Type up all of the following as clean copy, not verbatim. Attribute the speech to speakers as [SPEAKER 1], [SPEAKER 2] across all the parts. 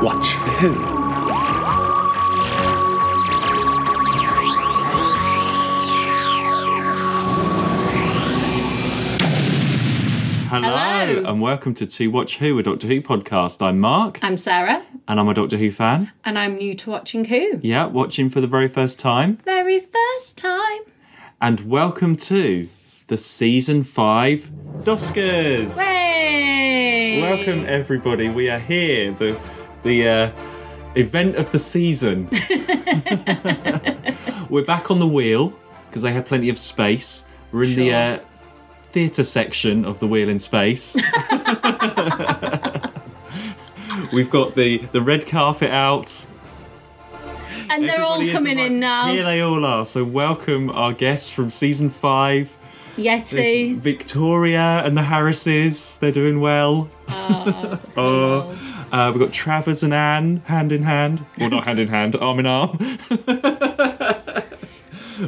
[SPEAKER 1] Watch Who? Hello, and welcome to Watch Who, a Doctor Who podcast. I'm Mark.
[SPEAKER 2] I'm Sarah.
[SPEAKER 1] And I'm a Doctor Who fan.
[SPEAKER 2] And I'm new to watching Who.
[SPEAKER 1] Yeah, watching for the very first time.
[SPEAKER 2] Very first time.
[SPEAKER 1] And welcome to the Season 5 Doscars.
[SPEAKER 2] Hey!
[SPEAKER 1] Welcome, everybody. We are here, the event of the season. We're back on the wheel, because they had plenty of space. We're in the theatre section of the wheel in space. We've got the red carpet out.
[SPEAKER 2] And they're all coming in now.
[SPEAKER 1] Here they all are. So welcome our guests from season 5.
[SPEAKER 2] Yeti.
[SPEAKER 1] There's Victoria and the Harrises. They're doing well. We've got Travers and Anne, hand in hand. Well, not hand in hand, arm in arm.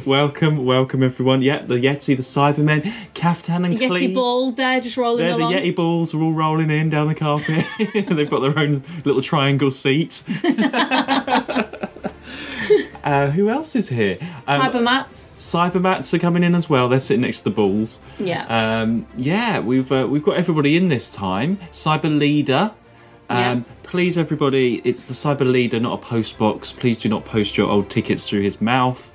[SPEAKER 1] Welcome everyone. Yeah, the Yeti, the Cybermen, Kaftan and Clee.
[SPEAKER 2] Yeti ball there, just rolling along.
[SPEAKER 1] The Yeti balls are all rolling in down the carpet. They've got their own little triangle seat. Who else is here? Cybermats are coming in as well. They're sitting next to the balls.
[SPEAKER 2] Yeah.
[SPEAKER 1] We've got everybody in this time. Cyber Leader. Please, everybody, it's the Cyber Leader, not a post box. Please do not post your old tickets through his mouth.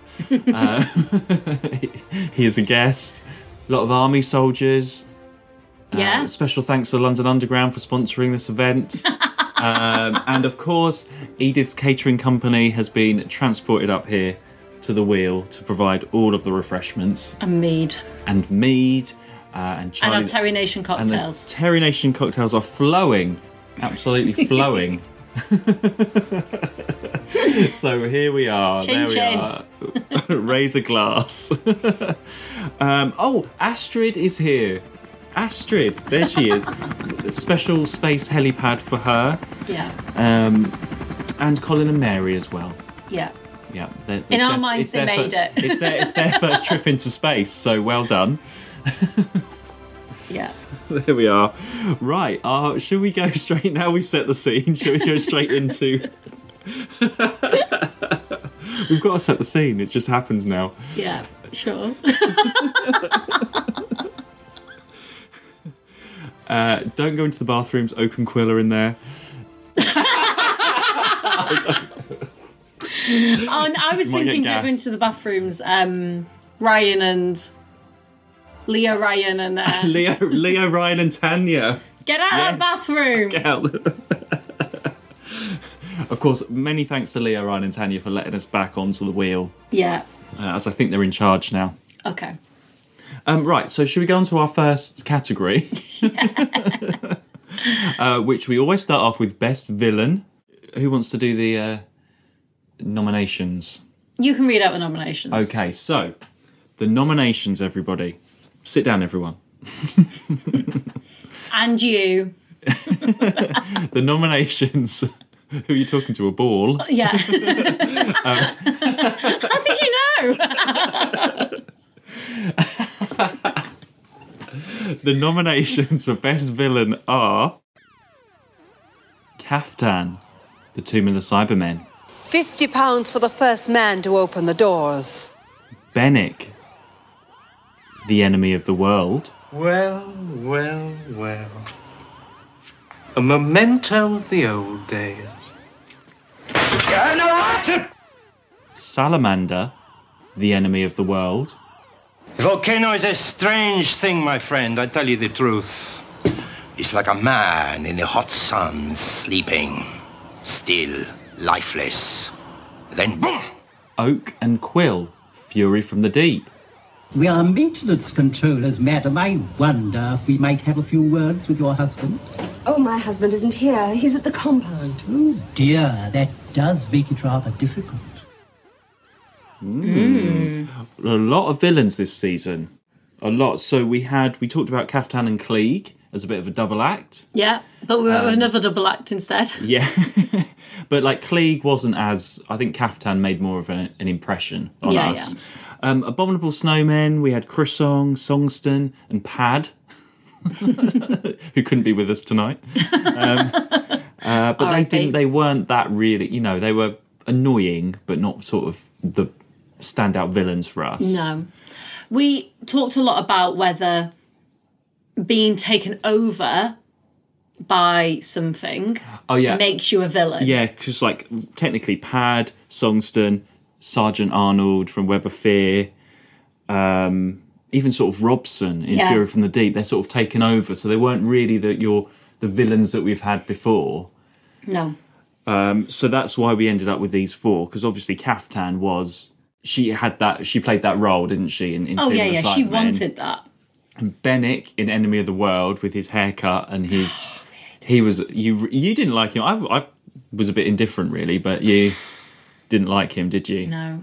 [SPEAKER 1] He is a guest. A lot of army soldiers. Special thanks to London Underground for sponsoring this event. And of course, Edith's Catering Company has been transported up here to the wheel to provide all of the refreshments.
[SPEAKER 2] And mead.
[SPEAKER 1] And Charlie,
[SPEAKER 2] and our Terry Nation cocktails.
[SPEAKER 1] And the Terry Nation cocktails are flowing. Absolutely flowing. So here we are.
[SPEAKER 2] Chin,
[SPEAKER 1] there we are. Raise a glass. Astrid is here. Astrid, there she is. A special space helipad for her.
[SPEAKER 2] Yeah.
[SPEAKER 1] And Colin and Mary as well.
[SPEAKER 2] Yeah.
[SPEAKER 1] Yeah.
[SPEAKER 2] In our minds, they made it.
[SPEAKER 1] It's their first trip into space, so well done.
[SPEAKER 2] Yeah.
[SPEAKER 1] There we are. Right. Should we go straight now? We've set the scene. Should we go straight into... We've got to set the scene. It just happens now.
[SPEAKER 2] Yeah, sure.
[SPEAKER 1] Don't go into the bathrooms. Oak and Quill are in there.
[SPEAKER 2] I was thinking don't go into the bathrooms. Ryan and... Leo, Ryan and...
[SPEAKER 1] Leo, Ryan and Tanya.
[SPEAKER 2] Get out of the bathroom!
[SPEAKER 1] Get out. Of course, many thanks to Leo, Ryan and Tanya for letting us back onto the wheel.
[SPEAKER 2] Yeah.
[SPEAKER 1] As I think they're in charge now.
[SPEAKER 2] Okay.
[SPEAKER 1] Right, so should we go on to our first category? Which we always start off with Best Villain. Who wants to do the nominations?
[SPEAKER 2] You can read out the nominations.
[SPEAKER 1] Okay, so the nominations, everybody. Sit down, everyone.
[SPEAKER 2] And you.
[SPEAKER 1] The nominations... Who are you talking to? A ball?
[SPEAKER 2] Yeah. How did you know?
[SPEAKER 1] The nominations for Best Villain are... Kaftan, the Tomb of the Cybermen.
[SPEAKER 3] £50 for the first man to open the doors.
[SPEAKER 1] Bennick, the Enemy of the World.
[SPEAKER 4] Well. A memento of the old days.
[SPEAKER 1] Salamander, the Enemy of the World.
[SPEAKER 5] The volcano is a strange thing, my friend, I tell you the truth. It's like a man in the hot sun, sleeping, still, lifeless. Then, boom!
[SPEAKER 1] Oak and Quill, Fury from the Deep.
[SPEAKER 6] We are maintenance controllers, madam. I wonder if we might have a few words with your husband.
[SPEAKER 7] Oh, my husband isn't here. He's at the compound.
[SPEAKER 6] Oh, dear. That does make it rather difficult.
[SPEAKER 1] A lot of villains this season. A lot. So we talked about Kaftan and Klieg as a bit of a double act.
[SPEAKER 2] Yeah, but we were another double act instead.
[SPEAKER 1] Yeah. But like Klieg wasn't as... I think Kaftan made more of an impression on us. Yeah. Abominable Snowmen, we had Krusong, Songston and Pad, who couldn't be with us tonight. But they weren't that really, they were annoying, but not sort of the standout villains for us.
[SPEAKER 2] No. We talked a lot about whether being taken over by something makes you a villain.
[SPEAKER 1] Yeah, because technically Pad, Songston, Sergeant Arnold from Web of Fear, even sort of Robson in Fury from the Deep, they're sort of taken over. So they weren't really the villains that we've had before.
[SPEAKER 2] No.
[SPEAKER 1] So that's why we ended up with these 4, because obviously Kaftan she played that role, didn't she? In
[SPEAKER 2] she wanted that.
[SPEAKER 1] And Bennick in Enemy of the World with his haircut and his... You didn't like him. I was a bit indifferent, really, but you didn't like him, did you?
[SPEAKER 2] No.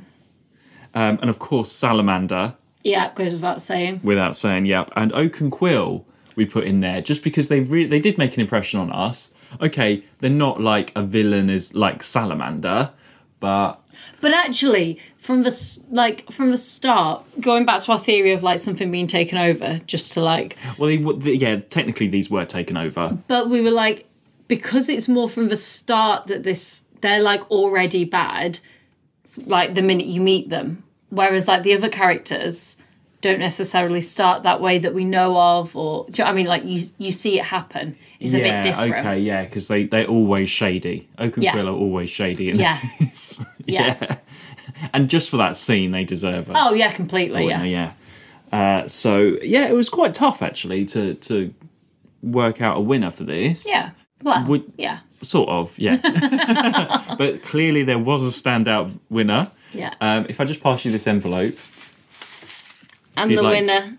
[SPEAKER 1] And of course, Salamander.
[SPEAKER 2] Yeah, goes without saying.
[SPEAKER 1] Without saying, yep. And Oak and Quill we put in there just because they did make an impression on us. Okay, they're not like a villain as like Salamander, but
[SPEAKER 2] actually from the start, going back to our theory of like something being taken over, just to like
[SPEAKER 1] technically these were taken over,
[SPEAKER 2] but we were like, because it's more from the start that they're like already bad, like the minute you meet them, whereas like the other characters don't necessarily start that way that we know of, or do you know what I mean? Like you see it happen. It's a bit different. Okay,
[SPEAKER 1] yeah, because they're always shady. Oak and Quill are always shady. Yeah. And just for that scene, they deserve it.
[SPEAKER 2] Oh yeah, completely.
[SPEAKER 1] So it was quite tough actually to work out a winner for this.
[SPEAKER 2] Yeah. Well,
[SPEAKER 1] sort of, yeah. But clearly there was a standout winner.
[SPEAKER 2] Yeah.
[SPEAKER 1] If I just pass you this envelope.
[SPEAKER 2] And the winner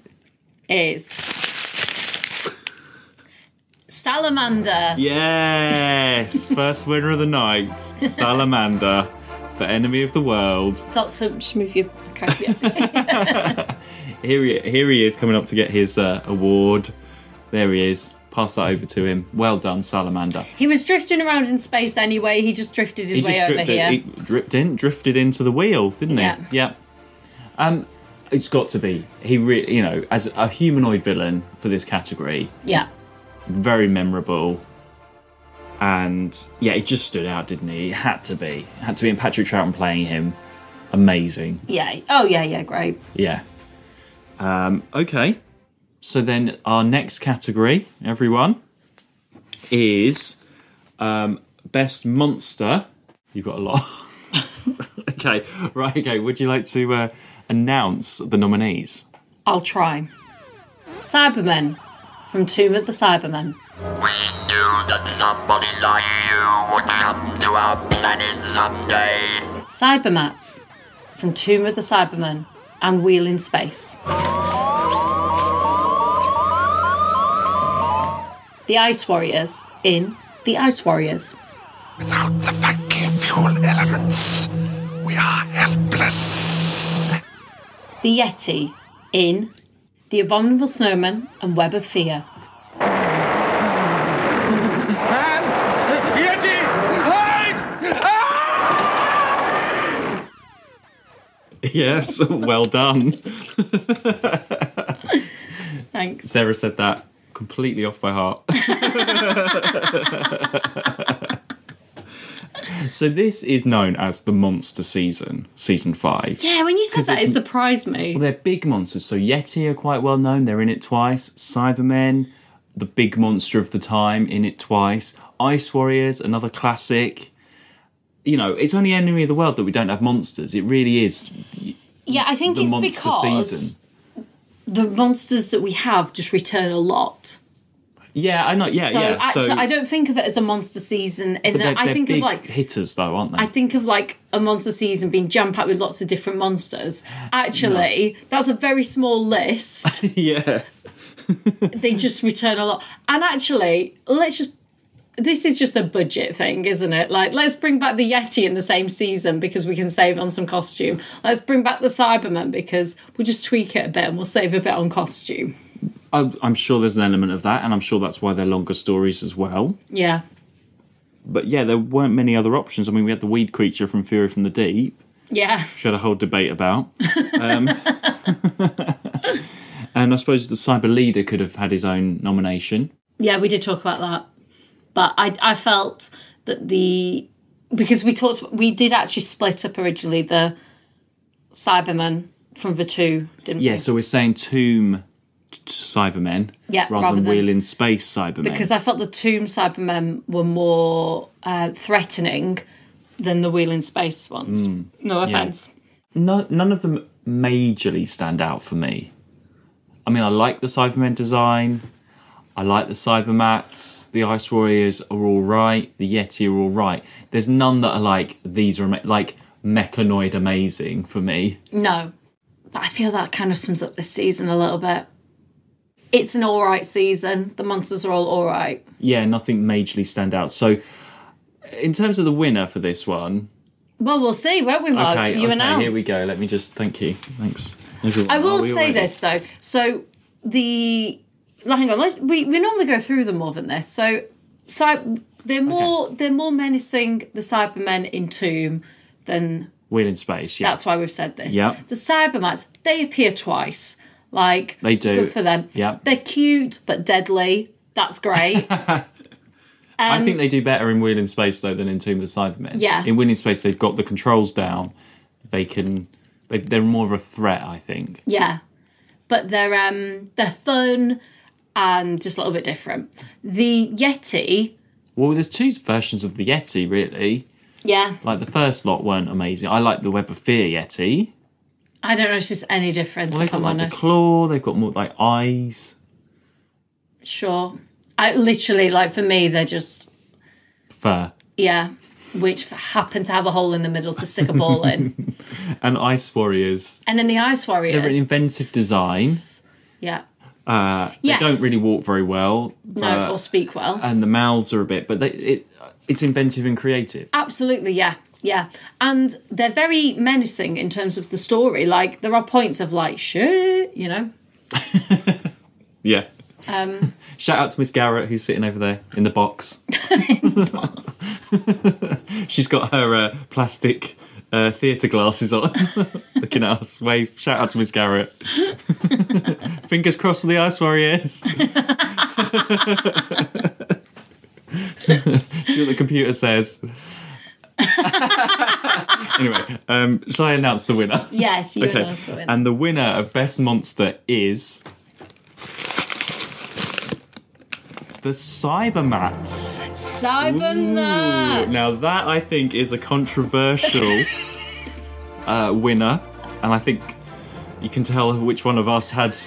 [SPEAKER 2] is Salamander.
[SPEAKER 1] Yes, first winner of the night, Salamander for Enemy of the World.
[SPEAKER 2] Doctor, just move your
[SPEAKER 1] Here he is coming up to get his award. There he is. Pass that over to him. Well done, Salamander.
[SPEAKER 2] He was drifting around in space anyway. He just drifted his way over here.
[SPEAKER 1] He drifted into the wheel, didn't he? Yeah. It's got to be. He really, as a humanoid villain for this category.
[SPEAKER 2] Yeah.
[SPEAKER 1] Very memorable. And it just stood out, didn't he? It had to be. And Patrick Troughton playing him. Amazing.
[SPEAKER 2] Yeah. Oh, yeah, great.
[SPEAKER 1] Yeah. Okay. So then our next category, everyone, is Best Monster. You've got a lot. Okay. Right, okay. Would you like to announce the nominees?
[SPEAKER 2] I'll try. Cybermen from Tomb of the Cybermen.
[SPEAKER 8] We knew that somebody like you would come to our planet someday.
[SPEAKER 2] Cybermats from Tomb of the Cybermen and Wheel in Space. The Ice Warriors in The Ice Warriors.
[SPEAKER 8] Without the funky fuel elements, we are helpless.
[SPEAKER 2] The Yeti in The Abominable Snowman and Web of Fear.
[SPEAKER 8] Yeti! Hide!
[SPEAKER 1] Yes, well done.
[SPEAKER 2] Thanks.
[SPEAKER 1] Sarah said that completely off by heart. So this is known as the Monster Season, Season 5.
[SPEAKER 2] Yeah, when you said that, it surprised me.
[SPEAKER 1] Well, they're big monsters. So Yeti are quite well known. They're in it twice. Cybermen, the big monster of the time, in it twice. Ice Warriors, another classic. It's only Enemy of the World that we don't have monsters. It really is.
[SPEAKER 2] Yeah, I think it's because the monsters that we have just return a lot.
[SPEAKER 1] Yeah, I know. Yeah,
[SPEAKER 2] so actually, I don't think of it as a monster season. I think
[SPEAKER 1] big
[SPEAKER 2] of like
[SPEAKER 1] hitters, though, aren't they?
[SPEAKER 2] I think of like a monster season being jam-packed with lots of different monsters. Actually, that's a very small list.
[SPEAKER 1] Yeah,
[SPEAKER 2] they just return a lot. And actually, this is just a budget thing, isn't it? Like, let's bring back the Yeti in the same season because we can save on some costume. Let's bring back the Cybermen because we'll just tweak it a bit and we'll save a bit on costume.
[SPEAKER 1] I'm sure there's an element of that, and I'm sure that's why they're longer stories as well.
[SPEAKER 2] Yeah.
[SPEAKER 1] But yeah, there weren't many other options. I mean, we had the weed creature from Fury from the Deep.
[SPEAKER 2] Yeah.
[SPEAKER 1] Which we had a whole debate about. And I suppose the Cyber Leader could have had his own nomination.
[SPEAKER 2] Yeah, we did talk about that. But I felt that because we did actually split up originally the Cybermen from the two, didn't we?
[SPEAKER 1] Yeah, so we're saying Tomb Cybermen rather than Wheel in Space Cybermen.
[SPEAKER 2] Because I felt the Tomb Cybermen were more threatening than the Wheel in Space ones. No offence.
[SPEAKER 1] No, none of them majorly stand out for me. I mean, I like the Cybermen design. I like the Cybermats. The Ice Warriors are all right. The Yeti are all right. There's none that are like, these are like Mechanoid amazing for me.
[SPEAKER 2] No. But I feel that kind of sums up this season a little bit. It's an all right season. The monsters are all right.
[SPEAKER 1] Yeah, nothing majorly stand out. So, in terms of the winner for this one...
[SPEAKER 2] Well, we'll see, won't we, Mark?
[SPEAKER 1] Okay,
[SPEAKER 2] announce.
[SPEAKER 1] Here we go. Let me just... Thank you. Thanks, everyone.
[SPEAKER 2] I will say this, though. So, hang on, we normally go through them more than this. So, they're more menacing, the Cybermen in Tomb, than...
[SPEAKER 1] Wheel in Space, yeah.
[SPEAKER 2] That's why we've said this.
[SPEAKER 1] Yeah.
[SPEAKER 2] The Cybermats, they appear twice. Like,
[SPEAKER 1] they do.
[SPEAKER 2] Good for them.
[SPEAKER 1] Yeah.
[SPEAKER 2] They're cute, but deadly. That's great.
[SPEAKER 1] I think they do better in Wheel in Space, though, than in Tomb of the Cybermen.
[SPEAKER 2] Yeah.
[SPEAKER 1] In Wheel in Space, they've got the controls down. They're more of a threat, I think.
[SPEAKER 2] Yeah. But they're fun and just a little bit different. The Yeti...
[SPEAKER 1] Well, there's two versions of the Yeti, really.
[SPEAKER 2] Yeah.
[SPEAKER 1] Like, the first lot weren't amazing. I like the Web of Fear Yeti.
[SPEAKER 2] I don't know if it's just any difference, if I'm honest.
[SPEAKER 1] The claw, they've got more, like, eyes.
[SPEAKER 2] Sure. I literally, like, for me, they're just...
[SPEAKER 1] Fur.
[SPEAKER 2] Yeah. Which happen to have a hole in the middle to stick a ball in.
[SPEAKER 1] And Ice Warriors.
[SPEAKER 2] And then the Ice Warriors.
[SPEAKER 1] They're an inventive design.
[SPEAKER 2] Yeah.
[SPEAKER 1] They don't really walk very well.
[SPEAKER 2] No, or speak well.
[SPEAKER 1] And the mouths are a bit... But it's inventive and creative.
[SPEAKER 2] Absolutely, yeah. Yeah. And they're very menacing in terms of the story. Like, there are points of, like, shit, you know?
[SPEAKER 1] Yeah. Shout out to Miss Garrett, who's sitting over there in the box. She's got her plastic theatre glasses on, looking at us. Wave. Shout out to Miss Garrett. Fingers crossed for the Ice Warriors. See what the computer says. Anyway, shall I announce the winner?
[SPEAKER 2] Yes, you announce the winner.
[SPEAKER 1] And the winner of Best Monster is... the Cybermats.
[SPEAKER 2] Cybermats.
[SPEAKER 1] Now that, I think, is a controversial winner, and I think you can tell which one of us had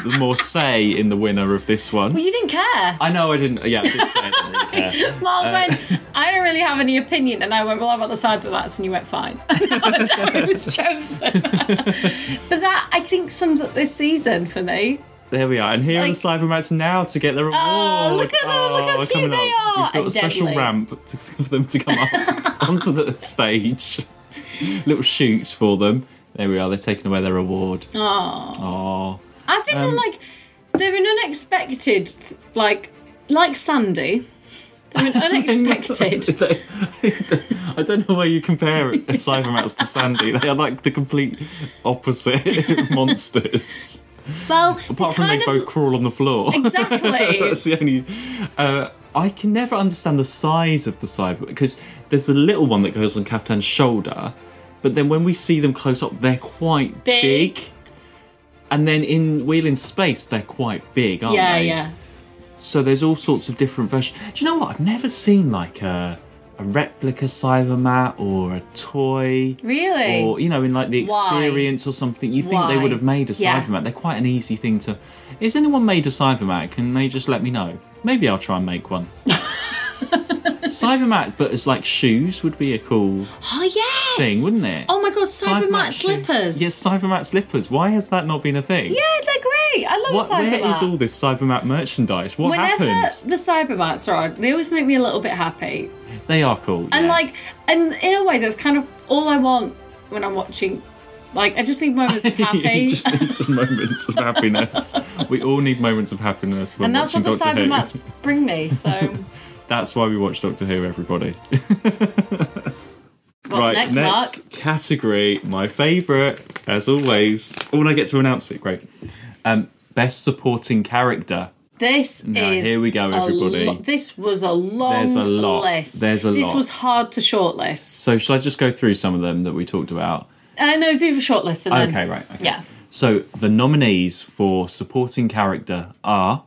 [SPEAKER 1] the more say in the winner of this one.
[SPEAKER 2] Well, you didn't care.
[SPEAKER 1] I know I didn't. Yeah, I did say I didn't really care.
[SPEAKER 2] Mark went, I don't really have any opinion, and I went, well, how about the Cybermats? And you went, fine. It was chosen. But that, I think, sums up this season for me.
[SPEAKER 1] There we are, and here are the Cybermats now to get their award.
[SPEAKER 2] Oh, look at them! Look how cute they are!
[SPEAKER 1] We've got a special ramp for them to come up onto the stage. Little chute for them. There we are. They're taking away their award.
[SPEAKER 2] Oh. I think they're an unexpected, like Sandy. They're an unexpected.
[SPEAKER 1] I don't know why you compare Cybermats to Sandy. They are like the complete opposite monsters.
[SPEAKER 2] Well,
[SPEAKER 1] apart from they both crawl on the floor.
[SPEAKER 2] Exactly.
[SPEAKER 1] That's the only... I can never understand the size of the Cyber, because there's the little one that goes on Kaftan's shoulder, but then when we see them close up, they're quite big. And then in Wheel in Space, they're quite big, aren't they?
[SPEAKER 2] Yeah.
[SPEAKER 1] So there's all sorts of different versions. Do you know what? I've never seen like a replica Cybermat or a toy.
[SPEAKER 2] Really?
[SPEAKER 1] Or, you know, in like the Experience or something. You think they would have made a Cybermat. They're quite an easy thing to... Has anyone made a Cybermat? Can they just let me know? Maybe I'll try and make one. Cybermat, but as like shoes would be a cool thing, wouldn't it?
[SPEAKER 2] Oh my god, Cybermat slippers.
[SPEAKER 1] Yes, Cybermat slippers. Why has that not been a thing?
[SPEAKER 2] Yeah, they're great. I love a Cybermat.
[SPEAKER 1] Where is all this Cybermat merchandise? Whenever
[SPEAKER 2] the Cybermats are on, they always make me a little bit happy.
[SPEAKER 1] They are cool.
[SPEAKER 2] And and in a way, that's kind of all I want when I'm watching. Like, I just need moments of happy.
[SPEAKER 1] You just need some moments of happiness. We all need moments of happiness when watching Doctor Who.
[SPEAKER 2] And that's what the Cybermats bring me, so...
[SPEAKER 1] That's why we watch Doctor Who, everybody.
[SPEAKER 2] What's next, Mark?
[SPEAKER 1] Category, my favourite, as always. Oh, and I get to announce it, great. Best Supporting Character.
[SPEAKER 2] This is...
[SPEAKER 1] Here we go, everybody.
[SPEAKER 2] This was a long list.
[SPEAKER 1] There's a lot.
[SPEAKER 2] This was hard to shortlist.
[SPEAKER 1] So shall I just go through some of them that we talked about?
[SPEAKER 2] No, do the shortlist and then...
[SPEAKER 1] Okay, right. Okay.
[SPEAKER 2] Yeah.
[SPEAKER 1] So the nominees for supporting character are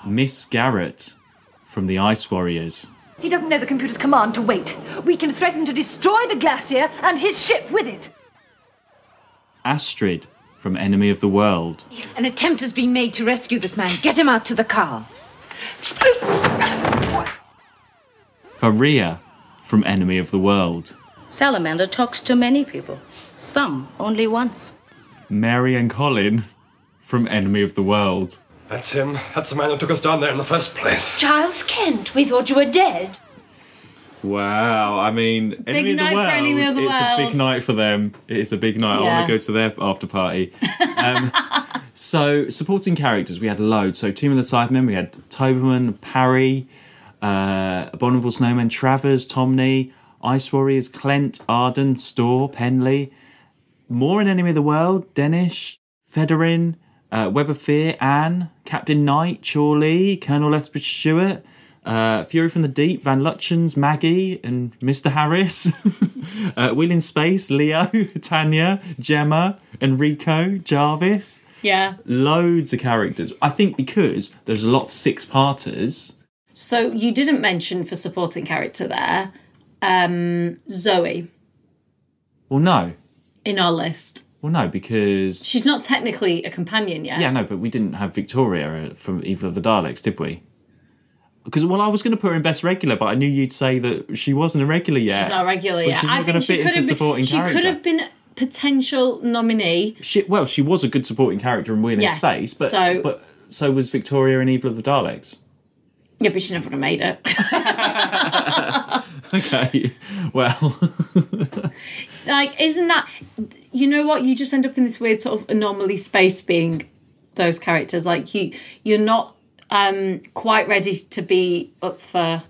[SPEAKER 1] Miss Garrett from the Ice Warriors.
[SPEAKER 7] He doesn't know the computer's command to wait. We can threaten to destroy the glacier and his ship with it.
[SPEAKER 1] Astrid from Enemy of the World.
[SPEAKER 9] An attempt has been made to rescue this man. Get him out to the car.
[SPEAKER 1] Faria from Enemy of the World.
[SPEAKER 10] Salamander talks to many people. Some only once.
[SPEAKER 1] Mary and Colin from Enemy of the World.
[SPEAKER 11] That's him. That's the man who took us down there in the first place.
[SPEAKER 7] Giles Kent, we thought you were dead.
[SPEAKER 1] Wow, I mean, Enemy of the World, it's a big night for them. It's a big night.
[SPEAKER 2] Yeah.
[SPEAKER 1] I want to go to their after party. So, supporting characters, we had loads. So, Team of the Cybermen, we had Toberman, Parry, Abominable Snowman, Travers, Tomney, Ice Warriors, Clent, Arden, Storr, Penley. More in Enemy of the World, Denish, Federin, Web of Fear, Anne, Captain Knight, Chorley, Colonel Lethbridge Stewart, Fury from the Deep, Van Lutchens, Maggie, and Mr. Harris. Wheel in Space, Leo, Tanya, Gemma, Enrico, Jarvis.
[SPEAKER 2] Yeah.
[SPEAKER 1] Loads of characters. I think because there's a lot of six-parters.
[SPEAKER 2] So you didn't mention for supporting character there, Zoe.
[SPEAKER 1] Well, no.
[SPEAKER 2] In our list.
[SPEAKER 1] Well, no, because...
[SPEAKER 2] She's not technically a companion yet.
[SPEAKER 1] Yeah, no, but we didn't have Victoria from Evil of the Daleks, did we? Because, well, I was going to put her in Best Regular, but I knew you'd say that she wasn't a regular yet.
[SPEAKER 2] She's not a regular yet.
[SPEAKER 1] She's not going to fit into supporting character.
[SPEAKER 2] She could have been a potential nominee.
[SPEAKER 1] She was a good supporting character in Wheel in Space, but so was Victoria in Evil of the Daleks.
[SPEAKER 2] Yeah, but she never would have made it.
[SPEAKER 1] Okay, well...
[SPEAKER 2] Like, isn't that... You know what? You just end up in this weird sort of anomaly space being those characters. Like, you're not quite ready to be up for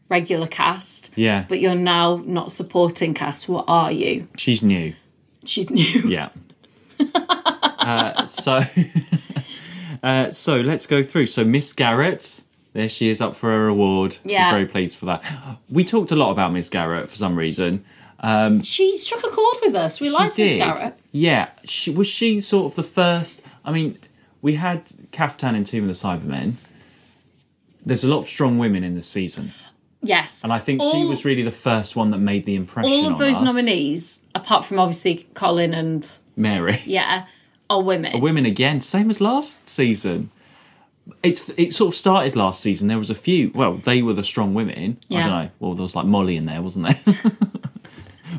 [SPEAKER 2] regular cast.
[SPEAKER 1] Yeah.
[SPEAKER 2] But you're now not supporting cast. What are you?
[SPEAKER 1] She's new.
[SPEAKER 2] She's new.
[SPEAKER 1] Yeah. So let's go through. So Miss Garrett... There she is up for her award.
[SPEAKER 2] Yeah.
[SPEAKER 1] She's very pleased for that. We talked a lot about Miss Garrett for some reason.
[SPEAKER 2] She struck a chord with us. We liked Miss Garrett.
[SPEAKER 1] Yeah. Was she sort of the first... I mean, we had Kaftan in Team of the Cybermen. There's a lot of strong women in this season.
[SPEAKER 2] Yes.
[SPEAKER 1] And I think she was really the first one that made the impression on us.
[SPEAKER 2] All of those nominees, apart from obviously Colin and...
[SPEAKER 1] Mary.
[SPEAKER 2] Yeah, are women.
[SPEAKER 1] Are women again. Same as last season. It sort of started last season. There was a few. Well, they were the strong women.
[SPEAKER 2] Yeah.
[SPEAKER 1] I don't know. Well, there was like Molly in there, wasn't there?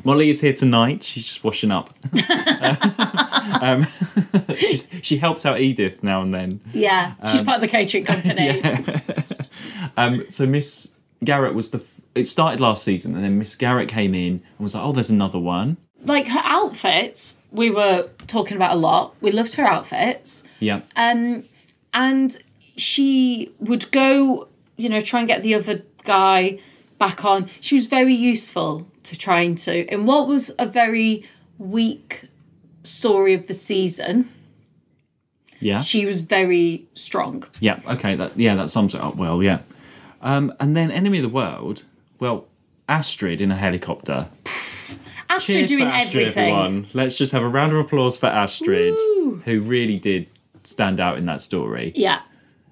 [SPEAKER 1] Molly is here tonight. She's just washing up. She helps out Edith now and then.
[SPEAKER 2] Yeah, she's part of the catering company.
[SPEAKER 1] Yeah. So Miss Garrett was it started last season, and then Miss Garrett came in and was like, "Oh, there's another one."
[SPEAKER 2] Like her outfits, we were talking about a lot. We loved her outfits.
[SPEAKER 1] Yeah.
[SPEAKER 2] And she would go, try and get the other guy back on. She was very useful to trying to. In what was a very weak story of the season,
[SPEAKER 1] yeah,
[SPEAKER 2] she was very strong.
[SPEAKER 1] Yeah, okay, that sums it up well, yeah. And then Enemy of the World, well, Astrid in a helicopter.
[SPEAKER 2] Astrid
[SPEAKER 1] Cheers
[SPEAKER 2] doing
[SPEAKER 1] for Astrid,
[SPEAKER 2] everything.
[SPEAKER 1] Everyone. Let's just have a round of applause for Astrid, who really did stand out in that story.
[SPEAKER 2] Yeah.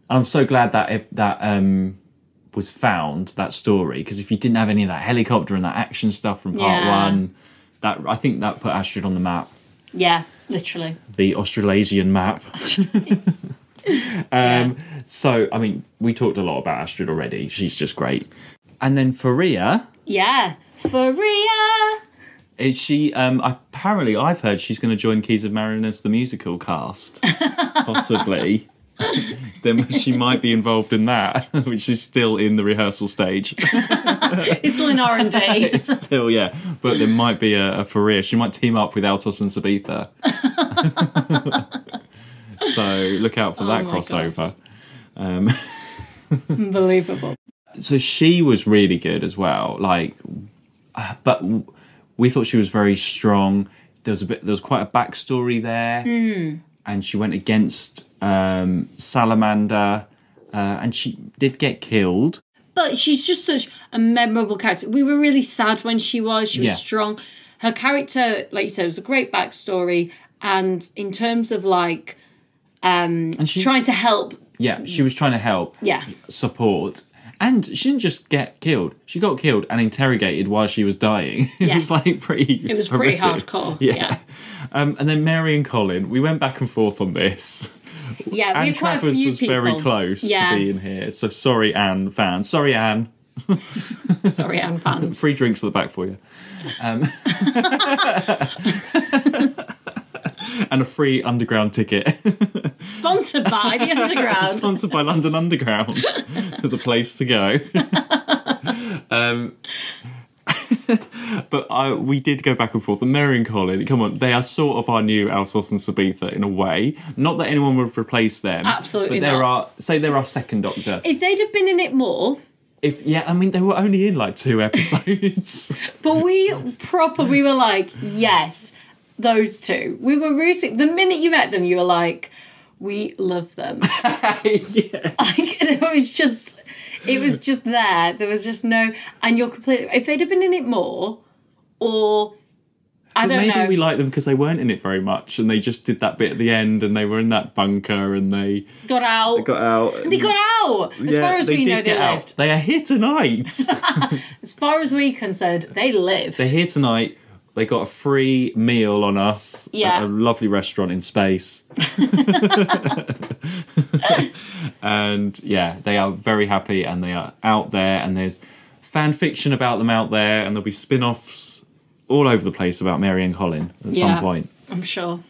[SPEAKER 1] I'm so glad that was found, that story, because if you didn't have any of that helicopter and that action stuff from part one, I think that put Astrid on the map.
[SPEAKER 2] Yeah, literally.
[SPEAKER 1] The Australasian map. So, I mean, we talked a lot about Astrid already. She's just great. And then Faria.
[SPEAKER 2] Yeah, Faria.
[SPEAKER 1] Is she, apparently I've heard she's going to join Keys of Marinus the musical cast. Possibly. Then she might be involved in that, which is still in the rehearsal stage.
[SPEAKER 2] It's still in R&D.
[SPEAKER 1] It's still, yeah. But there might be a Faria. She might team up with Altos and Sabitha. So look out for that crossover.
[SPEAKER 2] Unbelievable.
[SPEAKER 1] So she was really good as well. But we thought she was very strong. There was quite a backstory there. and she went against Salamander, and she did get killed.
[SPEAKER 2] But she's just such a memorable character. We were really sad when she was. She was strong. Her character, like you said, was a great backstory. And in terms of like trying to help.
[SPEAKER 1] Yeah, she was trying to help.
[SPEAKER 2] Yeah.
[SPEAKER 1] Support. And she didn't just get killed. She got killed and interrogated while she was dying. It was like pretty
[SPEAKER 2] It was
[SPEAKER 1] horrific.
[SPEAKER 2] pretty hardcore.
[SPEAKER 1] Yeah. And then Mary and Colin, we went back and forth on this.
[SPEAKER 2] Yeah, we
[SPEAKER 1] Anne
[SPEAKER 2] had quite a
[SPEAKER 1] Travers
[SPEAKER 2] few
[SPEAKER 1] was
[SPEAKER 2] people.
[SPEAKER 1] very close to being here. So sorry, Anne fans. Sorry, Anne.
[SPEAKER 2] Sorry, Anne fans.
[SPEAKER 1] Free drinks at the back for you. And a free underground ticket.
[SPEAKER 2] Sponsored by the Underground.
[SPEAKER 1] Sponsored by London Underground. The place to go. But we did go back and forth. And Mary and Colin, come on, they are sort of our new Altos and Sabitha in a way. Not that anyone would replace them.
[SPEAKER 2] Absolutely
[SPEAKER 1] but
[SPEAKER 2] not.
[SPEAKER 1] they're our second Doctor.
[SPEAKER 2] If they'd have been in it more...
[SPEAKER 1] they were only in like 2 episodes.
[SPEAKER 2] But we were like, yes, those two. We were rooting. The minute you met them, you were like, we love them.
[SPEAKER 1] Yes.
[SPEAKER 2] It was just there. There was just no... And you're completely... If they'd have been in it more, or... I don't know.
[SPEAKER 1] Maybe we liked them because they weren't in it very much and they just did that bit at the end and they were in that bunker and they...
[SPEAKER 2] Got out.
[SPEAKER 1] They got out.
[SPEAKER 2] They got out! As far as we know, they lived.
[SPEAKER 1] They are here tonight.
[SPEAKER 2] As far as we're concerned, they lived.
[SPEAKER 1] They're here tonight. They got a free meal on us at a lovely restaurant in space. And they are very happy and they are out there and there's fan fiction about them out there and there'll be spin-offs all over the place about Mary and Colin at some point.
[SPEAKER 2] I'm sure.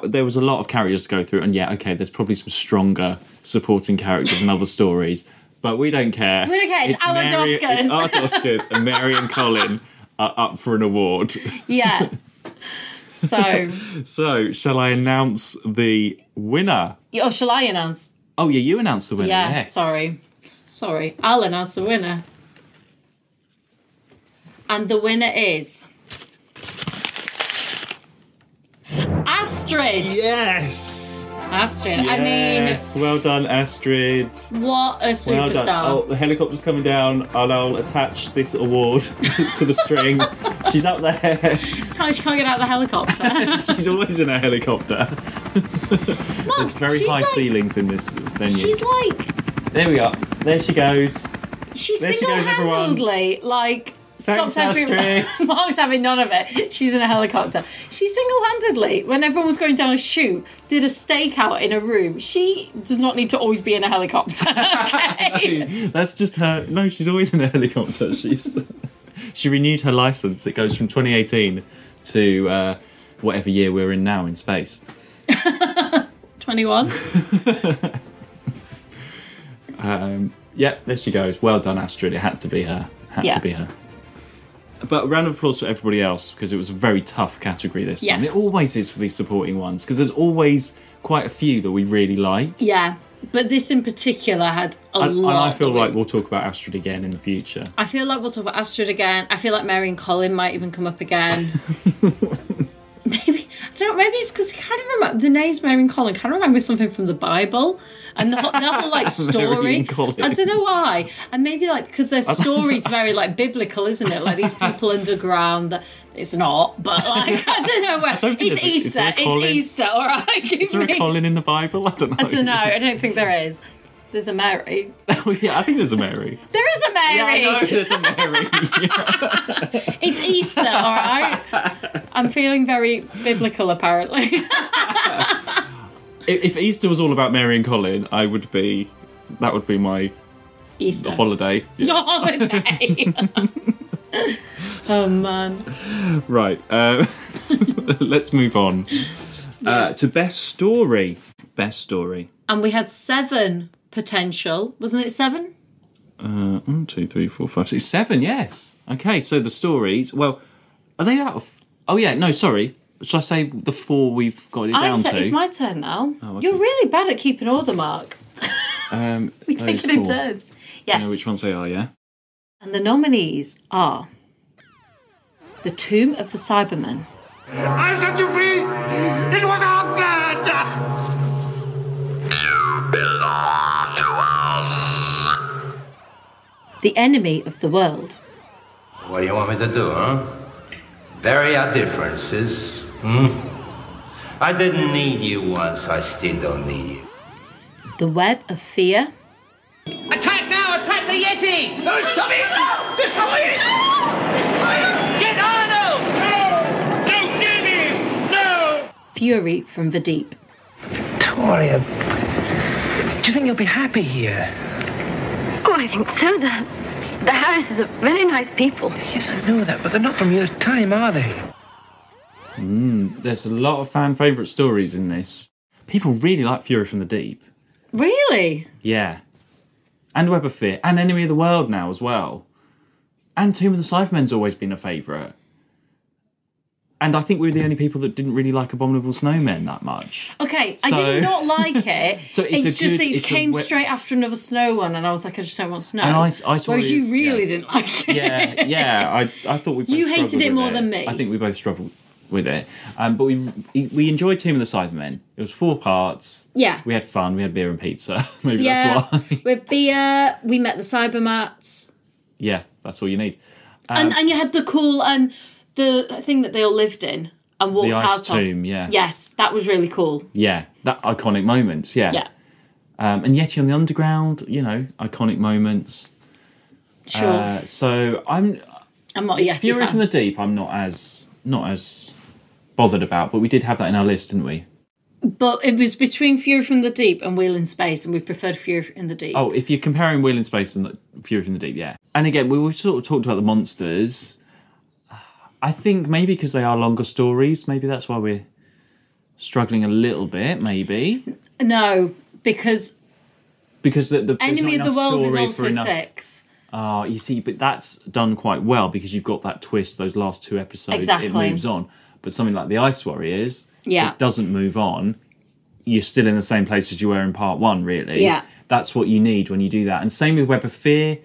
[SPEAKER 1] There was a lot of characters to go through and there's probably some stronger supporting characters and other stories, but we don't care.
[SPEAKER 2] We don't care. It's our Doscars.
[SPEAKER 1] It's our Doscars and Mary and Colin are up for an award.
[SPEAKER 2] Yeah. So,
[SPEAKER 1] shall I announce the winner?
[SPEAKER 2] Or shall I announce?
[SPEAKER 1] Oh, yeah, you announce the winner.
[SPEAKER 2] Yeah,
[SPEAKER 1] yes.
[SPEAKER 2] Sorry. I'll announce the winner. And the winner is... Astrid!
[SPEAKER 1] Yes!
[SPEAKER 2] Astrid.
[SPEAKER 1] Yes, well done, Astrid.
[SPEAKER 2] What a superstar.
[SPEAKER 1] Well done. Oh, the helicopter's coming down and I'll attach this award to the string. She's up there.
[SPEAKER 2] She can't get out of the helicopter.
[SPEAKER 1] She's always in a helicopter.
[SPEAKER 2] Mom,
[SPEAKER 1] there's very high ceilings in this venue.
[SPEAKER 2] She's like...
[SPEAKER 1] There we are. There she goes.
[SPEAKER 2] She's
[SPEAKER 1] there
[SPEAKER 2] single-handedly,
[SPEAKER 1] Thanks,
[SPEAKER 2] stopped
[SPEAKER 1] Astrid.
[SPEAKER 2] Mark's having none of it. She's in a helicopter. She single-handedly, when everyone was going down a shoot, did a stakeout in a room. She does not need to always be in a helicopter. Okay?
[SPEAKER 1] No, that's just her. No, she's always in a helicopter. She renewed her license. It goes from 2018 to whatever year we're in now in space.
[SPEAKER 2] 21.
[SPEAKER 1] There she goes. Well done, Astrid. It had to be her. To be her. But a round of applause for everybody else because it was a very tough category this time.
[SPEAKER 2] Yes.
[SPEAKER 1] It always is for these supporting ones because there's always quite a few that we really like.
[SPEAKER 2] Yeah, but this in particular had a lot.
[SPEAKER 1] And I feel like we'll talk about Astrid again in the future.
[SPEAKER 2] I feel like we'll talk about Astrid again. I feel like Mary and Colin might even come up again. Maybe it's because I kind of remember the names Mary and Colin kind of remind me of something from the Bible and the whole story. I don't know why, and maybe because their story's very biblical, isn't it? Like these people underground. It's not, but I don't know where. It's Easter. It's Easter, all right.
[SPEAKER 1] Is there a Colin in the Bible? I don't know.
[SPEAKER 2] I don't think there is. There's a Mary.
[SPEAKER 1] Oh, yeah, I think there's a Mary.
[SPEAKER 2] There is a Mary.
[SPEAKER 1] Yeah, I know there's a Mary.
[SPEAKER 2] It's Easter, all right? I'm feeling very biblical, apparently.
[SPEAKER 1] If Easter was all about Mary and Colin, that would be my
[SPEAKER 2] Easter
[SPEAKER 1] holiday. Yeah.
[SPEAKER 2] Your holiday. Oh, man.
[SPEAKER 1] Right. Let's move on to Best Story. Best Story.
[SPEAKER 2] And we had 7 potential. Wasn't it 7?
[SPEAKER 1] 1, 2, 3, 4, 5, 6, 7, yes. Okay, so the stories, well, are they out of... Oh, yeah, no, sorry. Shall I say the 4 we've got it down to?
[SPEAKER 2] It's my turn now.
[SPEAKER 1] Oh, okay.
[SPEAKER 2] You're really bad at keeping order, Mark. We take it in turns. Yes.
[SPEAKER 1] You know which ones they are, yeah?
[SPEAKER 2] And the nominees are The Tomb of the Cybermen.
[SPEAKER 8] I set you free! It was our plan! You belong to us.
[SPEAKER 2] The enemy of the world.
[SPEAKER 5] What do you want me to do, huh? Vary our differences, I didn't need you once, I still don't need you.
[SPEAKER 2] The web of fear.
[SPEAKER 12] Attack now! Attack the Yeti! No, stop it! No! Destroy it! Get Arnold! No! No, Jimmy! No!
[SPEAKER 2] Fury from the deep.
[SPEAKER 4] Victoria, do you think you'll be happy here?
[SPEAKER 13] Oh, I think so. The Harrises are very nice people.
[SPEAKER 4] Yes, I know that, but they're not from your time, are they?
[SPEAKER 1] There's a lot of fan favourite stories in this. People really like Fury from the Deep.
[SPEAKER 2] Really?
[SPEAKER 1] Yeah. And Web of Fear. And Enemy of the World now as well. And Tomb of the Cybermen's always been a favourite. And I think we were the only people that didn't really like Abominable Snowmen that much.
[SPEAKER 2] Okay, I did not like it.
[SPEAKER 1] So
[SPEAKER 2] it came straight after another snow one, and I was like, I just don't want snow.
[SPEAKER 1] And Ice
[SPEAKER 2] Whereas you
[SPEAKER 1] Warriors,
[SPEAKER 2] really didn't like it.
[SPEAKER 1] Yeah. I thought we both
[SPEAKER 2] You hated
[SPEAKER 1] struggled
[SPEAKER 2] it
[SPEAKER 1] with
[SPEAKER 2] more than me.
[SPEAKER 1] I think we both struggled with it. But we enjoyed Tomb of the Cybermen. It was 4 parts.
[SPEAKER 2] Yeah.
[SPEAKER 1] We had fun. We had beer and pizza. Maybe
[SPEAKER 2] Yeah,
[SPEAKER 1] that's why.
[SPEAKER 2] with beer, we met the Cybermats.
[SPEAKER 1] Yeah, that's all you need.
[SPEAKER 2] And you had the cool, the thing that they all lived in and walked
[SPEAKER 1] the ice
[SPEAKER 2] out
[SPEAKER 1] tomb,
[SPEAKER 2] of.
[SPEAKER 1] yeah.
[SPEAKER 2] Yes, that was really cool.
[SPEAKER 1] Yeah, that iconic moments, yeah.
[SPEAKER 2] Yeah.
[SPEAKER 1] And Yeti on the Underground, iconic moments.
[SPEAKER 2] Sure.
[SPEAKER 1] So I'm
[SPEAKER 2] not a Yeti
[SPEAKER 1] Fury
[SPEAKER 2] fan.
[SPEAKER 1] from the Deep, I'm not as bothered about, but we did have that in our list, didn't we?
[SPEAKER 2] But it was between Fury from the Deep and Wheel in Space, and we preferred Fury in the Deep.
[SPEAKER 1] Oh, if you're comparing Wheel in Space and Fury from the Deep, yeah. And again, we've sort of talked about the monsters. I think maybe because they are longer stories, maybe that's why we're struggling a little bit, maybe.
[SPEAKER 2] No, because
[SPEAKER 1] the
[SPEAKER 2] Enemy of the World is also
[SPEAKER 1] enough.
[SPEAKER 2] 6.
[SPEAKER 1] You see, but that's done quite well because you've got that twist, those last 2 episodes,
[SPEAKER 2] Exactly.
[SPEAKER 1] it moves on. But something like the Ice Warriors,
[SPEAKER 2] Yeah.
[SPEAKER 1] it doesn't move on. You're still in the same place as you were in part 1, really.
[SPEAKER 2] Yeah.
[SPEAKER 1] That's what you need when you do that. And same with Web of Fear.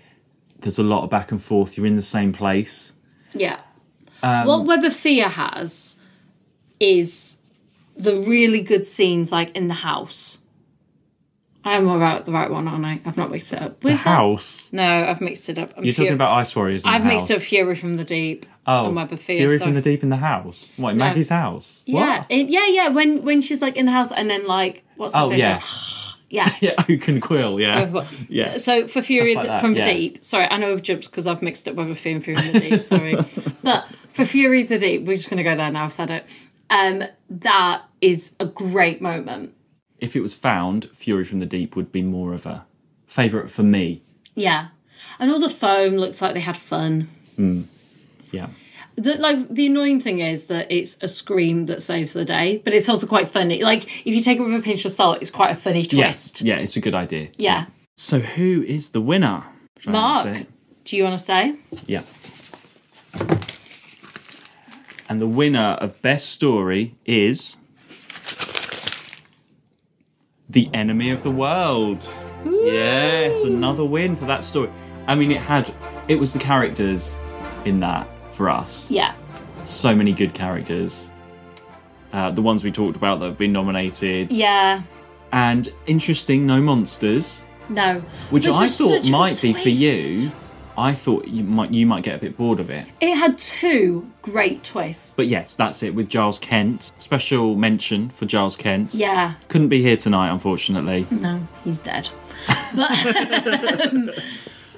[SPEAKER 1] There's a lot of back and forth. You're in the same place.
[SPEAKER 2] Yeah. What Web of Fear has is the really good scenes, like in the house. I am about the right one, aren't I? I've not mixed it up.
[SPEAKER 1] The house?
[SPEAKER 2] No, I've mixed it up.
[SPEAKER 1] You're talking about Ice Warriors in
[SPEAKER 2] I've
[SPEAKER 1] the
[SPEAKER 2] mixed
[SPEAKER 1] house.
[SPEAKER 2] up Fury from the Deep and Web of Fear.
[SPEAKER 1] Fury from the Deep in the house? What, in
[SPEAKER 2] No.
[SPEAKER 1] Maggie's house?
[SPEAKER 2] Yeah,
[SPEAKER 1] What?
[SPEAKER 2] yeah. When she's like in the house and then like what's her face?
[SPEAKER 1] yeah.
[SPEAKER 2] Like, yeah.
[SPEAKER 1] Yeah, Oak and Quill, yeah. Yeah.
[SPEAKER 2] So for Fury
[SPEAKER 1] Stuff like that,
[SPEAKER 2] from the
[SPEAKER 1] yeah.
[SPEAKER 2] Deep, sorry, I know I've jumped because I've mixed up Web of Fear and Fury from the Deep, sorry. But for Fury of the Deep, we're just going to go there now, I've said it. That is a great moment.
[SPEAKER 1] If it was found, Fury from the Deep would be more of a favourite for me.
[SPEAKER 2] Yeah. And all the foam looks like they had fun.
[SPEAKER 1] Yeah.
[SPEAKER 2] The annoying thing is that it's a scream that saves the day, but it's also quite funny. Like, if you take it with a pinch of salt, it's quite a funny twist.
[SPEAKER 1] Yeah, it's a good idea.
[SPEAKER 2] Yeah.
[SPEAKER 1] So who is the winner? Should I
[SPEAKER 2] Mark,
[SPEAKER 1] say it?
[SPEAKER 2] do you want to say?
[SPEAKER 1] Yeah. And the winner of Best Story is The Enemy of the World.
[SPEAKER 2] Ooh.
[SPEAKER 1] Yes, another win for that story. I mean, it was the characters in that for us.
[SPEAKER 2] Yeah.
[SPEAKER 1] So many good characters. The ones we talked about that have been nominated.
[SPEAKER 2] Yeah.
[SPEAKER 1] And interesting, no monsters.
[SPEAKER 2] No.
[SPEAKER 1] Which I
[SPEAKER 2] is
[SPEAKER 1] thought
[SPEAKER 2] such a
[SPEAKER 1] might
[SPEAKER 2] good
[SPEAKER 1] be for
[SPEAKER 2] twist.
[SPEAKER 1] you. I thought you might get a bit bored of it.
[SPEAKER 2] It had 2 great twists.
[SPEAKER 1] But yes, that's it with Giles Kent. Special mention for Giles Kent.
[SPEAKER 2] Yeah.
[SPEAKER 1] Couldn't be here tonight, unfortunately.
[SPEAKER 2] No, he's dead.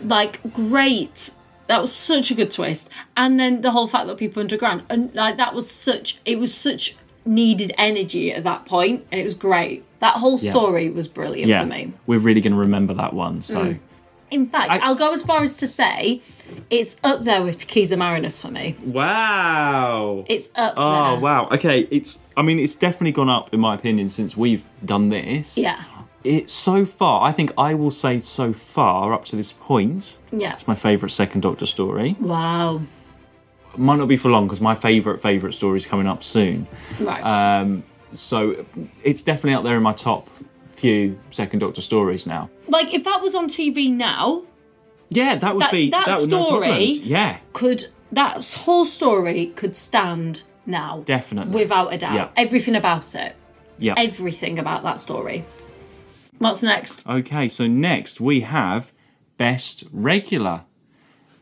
[SPEAKER 2] But, great. That was such a good twist. And then the whole fact that people underground, and it was such needed energy at that point, and it was great. That whole story was brilliant for me.
[SPEAKER 1] We're really going to remember that one, so...
[SPEAKER 2] In fact, I'll go as far as to say it's up there with Tequila Marinus for me.
[SPEAKER 1] Wow!
[SPEAKER 2] It's up there.
[SPEAKER 1] Oh, wow. Okay, it's definitely gone up, in my opinion, since we've done this.
[SPEAKER 2] Yeah.
[SPEAKER 1] It's so far, I think I will say so far, up to this point,
[SPEAKER 2] Yeah.
[SPEAKER 1] it's my favourite Second Doctor story.
[SPEAKER 2] Wow.
[SPEAKER 1] Might not be for long, because my favourite story is coming up soon.
[SPEAKER 2] Right.
[SPEAKER 1] So it's definitely up there in my top few Second Doctor stories now.
[SPEAKER 2] Like, if that was on TV now...
[SPEAKER 1] Yeah, that would be...
[SPEAKER 2] That
[SPEAKER 1] would no
[SPEAKER 2] story...
[SPEAKER 1] problems. Yeah.
[SPEAKER 2] That whole story could stand now.
[SPEAKER 1] Definitely.
[SPEAKER 2] Without a doubt.
[SPEAKER 1] Yeah.
[SPEAKER 2] Everything about it.
[SPEAKER 1] Yeah.
[SPEAKER 2] everything about that story. What's next?
[SPEAKER 1] Okay, so next we have Best Regular.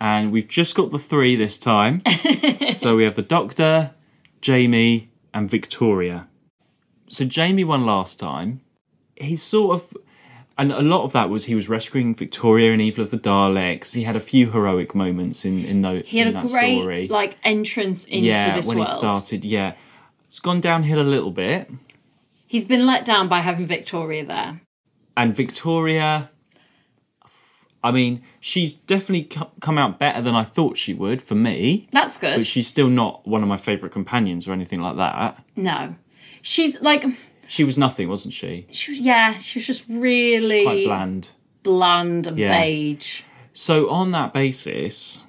[SPEAKER 1] And we've just got the 3 this time. So we have the Doctor, Jamie, and Victoria. So Jamie won last time. He's sort of... And a lot of that was he was rescuing Victoria in Evil of the Daleks. He had a few heroic moments in that
[SPEAKER 2] He had a great
[SPEAKER 1] story.
[SPEAKER 2] like entrance into this
[SPEAKER 1] when
[SPEAKER 2] world.
[SPEAKER 1] he started, yeah. It's gone downhill a little bit.
[SPEAKER 2] He's been let down by having Victoria there.
[SPEAKER 1] And Victoria, I mean, she's definitely come out better than I thought she would, for me.
[SPEAKER 2] That's good.
[SPEAKER 1] But she's still not one of my favourite companions or anything like that.
[SPEAKER 2] No. She's like...
[SPEAKER 1] She was nothing, wasn't she?
[SPEAKER 2] She was just really...
[SPEAKER 1] She's quite bland.
[SPEAKER 2] Bland and beige.
[SPEAKER 1] So on that basis...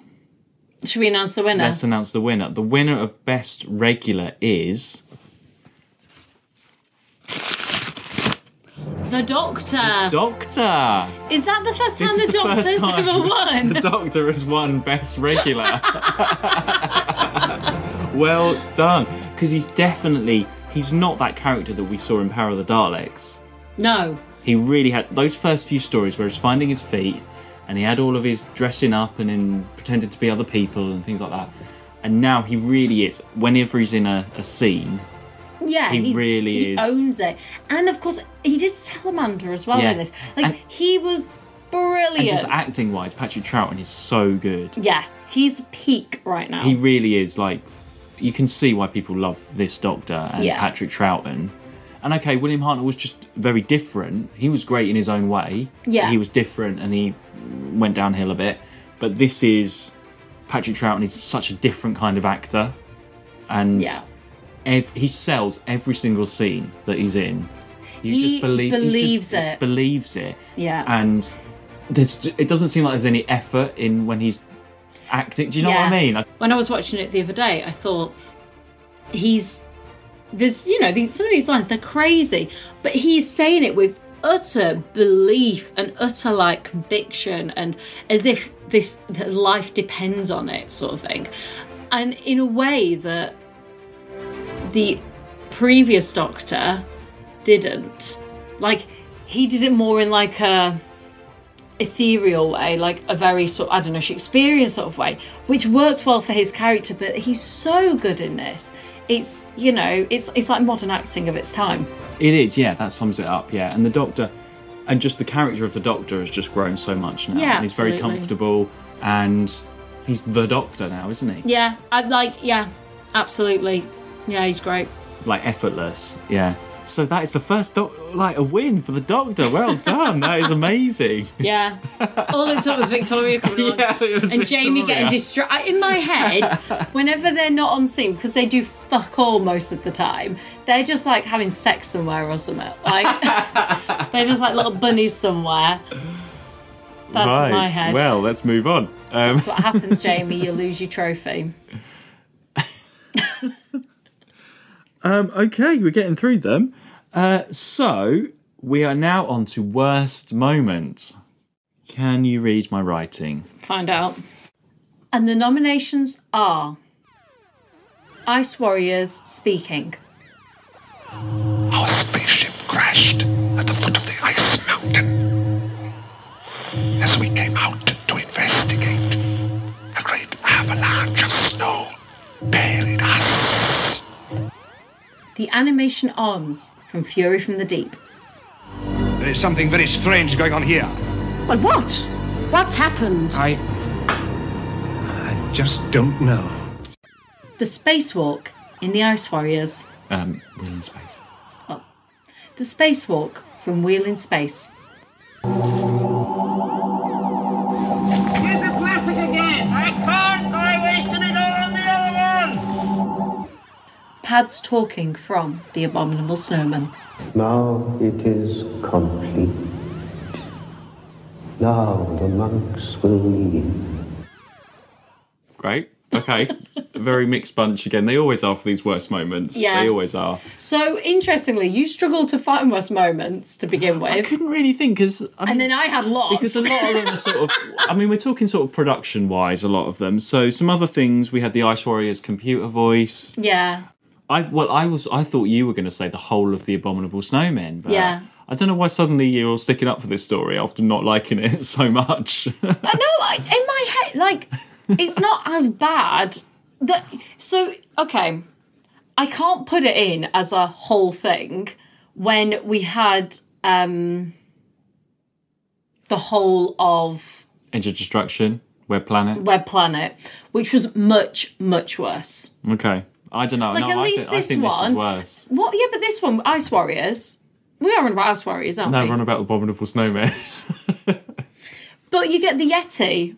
[SPEAKER 2] Should we announce the winner?
[SPEAKER 1] Let's announce the winner. The winner of Best Regular is...
[SPEAKER 2] The Doctor.
[SPEAKER 1] Doctor.
[SPEAKER 2] Is that the first time the Doctor's ever won?
[SPEAKER 1] The Doctor has won Best Regular. Well done. Because he's not that character that we saw in Power of the Daleks.
[SPEAKER 2] No.
[SPEAKER 1] He really had... Those first few stories where he was finding his feet and he had all of his dressing up and then pretended to be other people and things like that. And now he really is. Whenever he's in a scene...
[SPEAKER 2] Yeah,
[SPEAKER 1] he
[SPEAKER 2] he owns it. And of course, he did Salamander as well in this. He was brilliant.
[SPEAKER 1] And just acting-wise, Patrick Troughton is so good.
[SPEAKER 2] Yeah, he's peak right now.
[SPEAKER 1] He really is, like... You can see why people love this Doctor and Patrick Troughton. And okay, William Hartnell was just very different. He was great in his own way.
[SPEAKER 2] Yeah.
[SPEAKER 1] He was different and he went downhill a bit. But this is... Patrick Troughton is such a different kind of actor. And... Yeah. He sells every single scene that he's in.
[SPEAKER 2] He believes it. Yeah.
[SPEAKER 1] And it doesn't seem like there's any effort in when he's acting. Do you know what I mean?
[SPEAKER 2] When I was watching it the other day, I thought some of these lines, they're crazy, but he's saying it with utter belief and utter like conviction and as if that life depends on it, sort of thing. And in a way that the previous Doctor didn't. Like, he did it more in like a ethereal way, like a very sort of, I don't know, Shakespearean sort of way, which works well for his character, but he's so good in this. It's, it's like modern acting of its time.
[SPEAKER 1] It is, yeah, that sums it up, yeah. And the Doctor, and just the character of the Doctor has just grown so much now.
[SPEAKER 2] Yeah,
[SPEAKER 1] and he's very comfortable, and he's the Doctor now, isn't he?
[SPEAKER 2] Yeah, absolutely. Yeah, he's great.
[SPEAKER 1] Like, effortless, yeah. So that is the first a win for the Doctor. Well done. That is amazing.
[SPEAKER 2] Yeah. All it took was Victoria coming along and Jamie getting distracted. In my head, whenever they're not on scene, because they do fuck all most of the time, they're just like having sex somewhere or something. Like they're just like little bunnies somewhere. That's
[SPEAKER 1] right.
[SPEAKER 2] my head.
[SPEAKER 1] Well, let's move on.
[SPEAKER 2] That's what happens, Jamie. You lose your trophy.
[SPEAKER 1] Okay, we're getting through them. So, we are now on to worst moment. Can you read my writing?
[SPEAKER 2] Find out. And the nominations are Ice Warriors speaking.
[SPEAKER 8] Our spaceship crashed at the foot of the ice mountain. As we came out to investigate, a great avalanche of snow buried us.
[SPEAKER 2] The animation arms from Fury from the Deep.
[SPEAKER 11] There is something very strange going on here.
[SPEAKER 10] Well, what? What's happened?
[SPEAKER 11] I just don't know.
[SPEAKER 2] The Spacewalk in the Ice Warriors.
[SPEAKER 1] Wheel in Space.
[SPEAKER 2] Oh. The Spacewalk from Wheel in Space.
[SPEAKER 12] Here's the plastic again! I can't! I wasted it all on the other one!
[SPEAKER 2] Pad's talking from The Abominable Snowman.
[SPEAKER 14] Now it is complete. Now the monks will leave.
[SPEAKER 1] Great. Okay. Very mixed bunch again. They always are for these worst moments.
[SPEAKER 2] Yeah.
[SPEAKER 1] They always are.
[SPEAKER 2] So, interestingly, you struggled to find worst moments to begin with.
[SPEAKER 1] I couldn't really think because...
[SPEAKER 2] And then I had lots.
[SPEAKER 1] Because a lot of them are sort of... I mean, we're talking sort of production-wise, a lot of them. So some other things, we had the Ice Warriors computer voice.
[SPEAKER 2] Yeah.
[SPEAKER 1] I thought you were going to say the whole of the Abominable Snowmen. But
[SPEAKER 2] Yeah.
[SPEAKER 1] I don't know why suddenly you're sticking up for this story after not liking it so much.
[SPEAKER 2] I know, in my head, like, it's not as bad. Okay, I can't put it in as a whole thing when we had the whole of
[SPEAKER 1] Edge of Destruction, Web Planet,
[SPEAKER 2] which was much, much worse.
[SPEAKER 1] Okay, I don't know.
[SPEAKER 2] Like,
[SPEAKER 1] no,
[SPEAKER 2] at least
[SPEAKER 1] I think
[SPEAKER 2] one,
[SPEAKER 1] this is worse.
[SPEAKER 2] What? Yeah, but this one, Ice Warriors. We are on about Ice Warriors, aren't we?
[SPEAKER 1] No, we're on about Abominable Snowmen.
[SPEAKER 2] But you get the Yeti.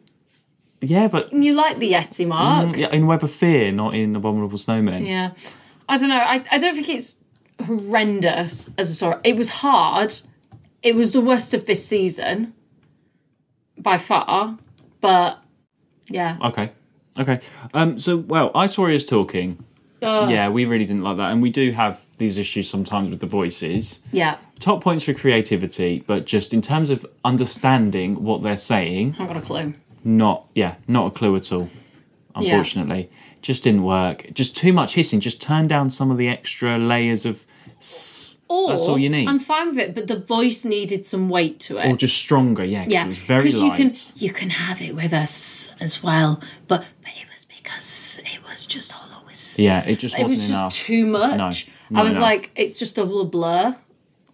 [SPEAKER 1] Yeah, but
[SPEAKER 2] And you like the Yeti, Mark.
[SPEAKER 1] yeah, in Web of Fear, not in Abominable Snowmen.
[SPEAKER 2] Yeah. I don't know. I don't think it's horrendous as a story. It was hard. It was the worst of this season, by far. But, yeah.
[SPEAKER 1] Okay. So, Ice Warriors talking. Yeah, we really didn't like that. And we do have these issues sometimes with the voices.
[SPEAKER 2] Yeah.
[SPEAKER 1] Top points for creativity, but just in terms of understanding what they're saying...
[SPEAKER 2] I've got a clue.
[SPEAKER 1] Not a clue at all, unfortunately. Yeah. Just didn't work. Just too much hissing. Just turn down some of the extra layers of... That's all you need.
[SPEAKER 2] I'm fine with it, but the voice needed some weight to it.
[SPEAKER 1] Or just stronger, yeah, because it was very light.
[SPEAKER 2] Because you can have it with us as well, but it was because it was just all always...
[SPEAKER 1] Yeah, it just wasn't enough.
[SPEAKER 2] It was just too much.
[SPEAKER 1] No,
[SPEAKER 2] I was
[SPEAKER 1] enough.
[SPEAKER 2] like, it's just a little blur.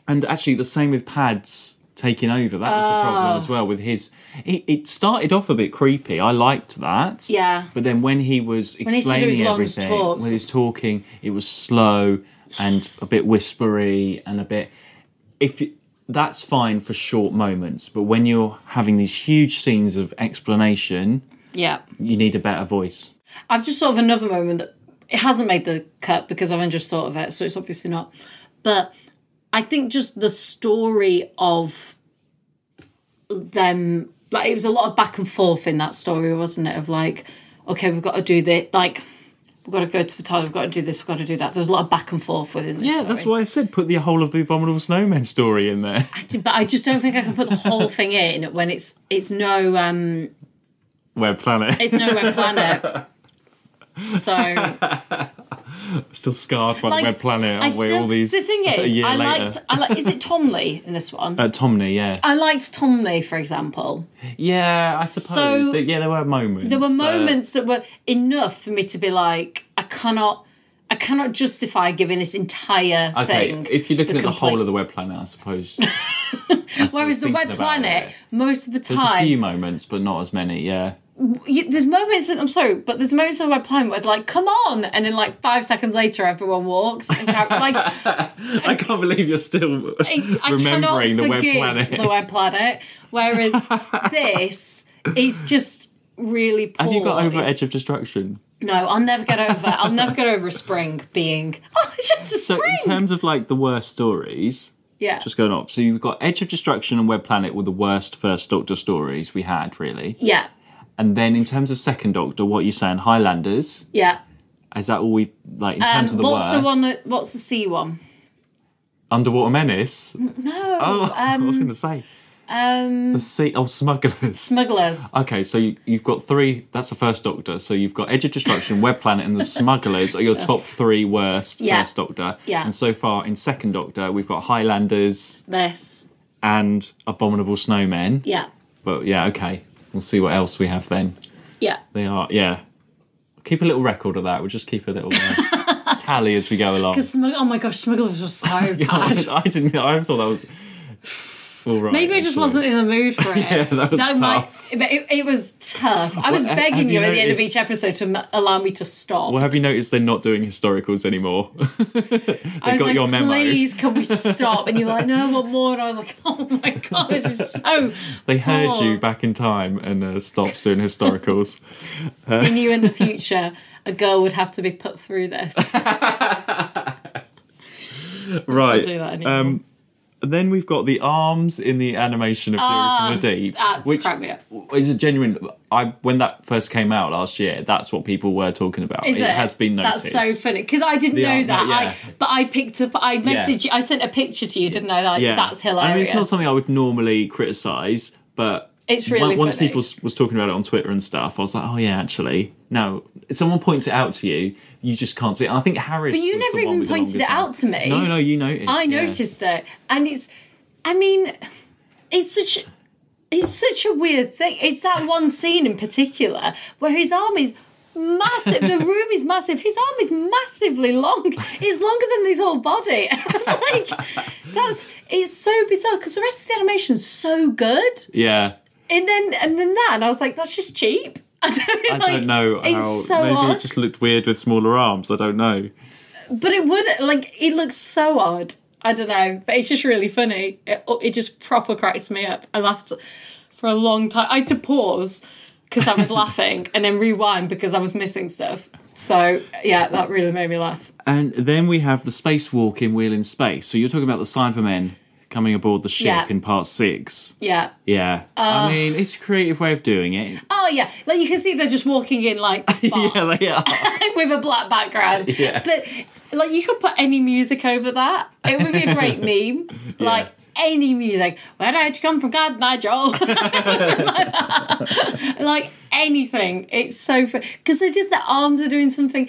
[SPEAKER 1] And actually, the same with Pads taking over. That was the problem as well with his... It started off a bit creepy. I liked that.
[SPEAKER 2] Yeah.
[SPEAKER 1] But then when he was explaining everything, when he was talking, it was slow and a bit whispery and a bit... That's fine for short moments, but when you're having these huge scenes of explanation, you need a better voice.
[SPEAKER 2] I've just thought of another moment that it hasn't made the cut because I've just thought of it, so it's obviously not. But I think just the story of them, like, it was a lot of back and forth in that story, wasn't it? Of like, okay, we've got to do this, like, we've got to go to the toilet, we've got to do this, we've got to do that. There's a lot of back and forth within this story.
[SPEAKER 1] That's why I said put the whole of the Abominable Snowmen story in there.
[SPEAKER 2] But I just don't think I can put the whole thing in when it's no...
[SPEAKER 1] Web Planet.
[SPEAKER 2] It's no Web Planet. So...
[SPEAKER 1] Still scarred by the Web Planet, aren't we? All these...
[SPEAKER 2] The thing is, I liked... Is it Tomley in this one?
[SPEAKER 1] Tomley, yeah.
[SPEAKER 2] I liked Tomley, for example.
[SPEAKER 1] Yeah, I suppose.
[SPEAKER 2] So,
[SPEAKER 1] there were moments.
[SPEAKER 2] There were moments that were enough for me to be like, I cannot justify giving this entire thing.
[SPEAKER 1] If you're looking at the whole of the Web Planet, I suppose.
[SPEAKER 2] Whereas the Web Planet, most of the time...
[SPEAKER 1] There's a few moments, but not as many, yeah.
[SPEAKER 2] There's moments that, I'm sorry, but there's moments of Web Planet where like, come on, and then like 5 seconds later everyone walks. And
[SPEAKER 1] I can't believe you're still remembering the Web Planet.
[SPEAKER 2] The Web Planet. Whereas this is just really poor.
[SPEAKER 1] Have you got over Edge of Destruction?
[SPEAKER 2] No, I'll never get over a spring being... Oh, it's just a spring!
[SPEAKER 1] So in terms of like the worst stories...
[SPEAKER 2] Yeah.
[SPEAKER 1] Just going off. So you've got Edge of Destruction and Web Planet were the worst First Doctor stories we had, really.
[SPEAKER 2] Yeah.
[SPEAKER 1] And then in terms of Second Doctor, what are you saying? Highlanders?
[SPEAKER 2] Yeah.
[SPEAKER 1] Is that all we... Like, in terms of the worst?
[SPEAKER 2] What's the sea one?
[SPEAKER 1] Underwater Menace?
[SPEAKER 2] No.
[SPEAKER 1] Oh, I was going to say. The sea... Oh, Smugglers.
[SPEAKER 2] Smugglers.
[SPEAKER 1] Okay, so you've got 3... That's the First Doctor. So you've got Edge of Destruction, Web Planet, and the Smugglers are your top 3 worst First Doctor.
[SPEAKER 2] Yeah.
[SPEAKER 1] And so far in Second Doctor, we've got Highlanders...
[SPEAKER 2] This.
[SPEAKER 1] And Abominable Snowmen.
[SPEAKER 2] Yeah.
[SPEAKER 1] But, yeah, okay. We'll see what else we have then.
[SPEAKER 2] Yeah.
[SPEAKER 1] They are, yeah. Keep a little record of that. We'll just keep a little tally as we go along.
[SPEAKER 2] Because, oh my gosh, Smugglers was so bad.
[SPEAKER 1] I thought that was... All right,
[SPEAKER 2] maybe I just wasn't in the mood for it.
[SPEAKER 1] Yeah, that was tough.
[SPEAKER 2] It was tough. I was begging you at the end of each episode to allow me to stop.
[SPEAKER 1] Well, have you noticed they're not doing historicals anymore? They got your memo.
[SPEAKER 2] Please, can we stop? And you were like, no, what more? And I was like, oh my God, this is so
[SPEAKER 1] They heard you back in time and stopped doing historicals.
[SPEAKER 2] They knew in the future a girl would have to be put through this.
[SPEAKER 1] Right.
[SPEAKER 2] Do that anymore.
[SPEAKER 1] Then we've got the arms in the animation of Theory from the Deep, which is a genuine... when that first came out last year, that's what people were talking about. It has been noticed.
[SPEAKER 2] That's so funny, because I didn't know that.
[SPEAKER 1] Yeah.
[SPEAKER 2] But I picked up... I messaged you. I sent a picture to you, didn't I? Like, that's hilarious.
[SPEAKER 1] I mean, it's not something I would normally criticise, but
[SPEAKER 2] It's really
[SPEAKER 1] once
[SPEAKER 2] funny.
[SPEAKER 1] people was talking about it on Twitter and stuff, I was like, oh yeah, actually, no. Someone points it out to you, you just can't see it. And I think Harris.
[SPEAKER 2] But you
[SPEAKER 1] was
[SPEAKER 2] never
[SPEAKER 1] the one
[SPEAKER 2] even
[SPEAKER 1] with the
[SPEAKER 2] pointed it
[SPEAKER 1] longest
[SPEAKER 2] out
[SPEAKER 1] one.
[SPEAKER 2] to me.
[SPEAKER 1] No, you noticed.
[SPEAKER 2] I
[SPEAKER 1] yeah.
[SPEAKER 2] noticed it, and it's such a weird thing. It's that one scene in particular where his arm is massive. The room is massive. His arm is massively long. It's longer than his whole body. And I was like, it's so bizarre because the rest of the animation is so good.
[SPEAKER 1] Yeah.
[SPEAKER 2] And then that, and I was like, that's just cheap. I
[SPEAKER 1] don't know how.
[SPEAKER 2] So
[SPEAKER 1] maybe
[SPEAKER 2] odd.
[SPEAKER 1] it just looked weird with smaller arms. I don't know.
[SPEAKER 2] But it looks so odd. I don't know, but it's just really funny. It just proper cracks me up. I laughed for a long time. I had to pause because I was laughing and then rewind because I was missing stuff. So, yeah, that really made me laugh.
[SPEAKER 1] And then we have the spacewalk in Wheel in Space. So you're talking about the Cybermen coming aboard the ship in part 6.
[SPEAKER 2] Yeah.
[SPEAKER 1] Yeah. I mean, it's a creative way of doing it.
[SPEAKER 2] Oh, yeah. Like, you can see they're just walking in, like, the spot.
[SPEAKER 1] Yeah, they are.
[SPEAKER 2] With a black background.
[SPEAKER 1] Yeah.
[SPEAKER 2] But, like, you could put any music over that. It would be a great meme.
[SPEAKER 1] Yeah.
[SPEAKER 2] Like, any music. Where did you come from, God, Nigel? Like, anything. It's so fun. Because they're just, their arms are doing something.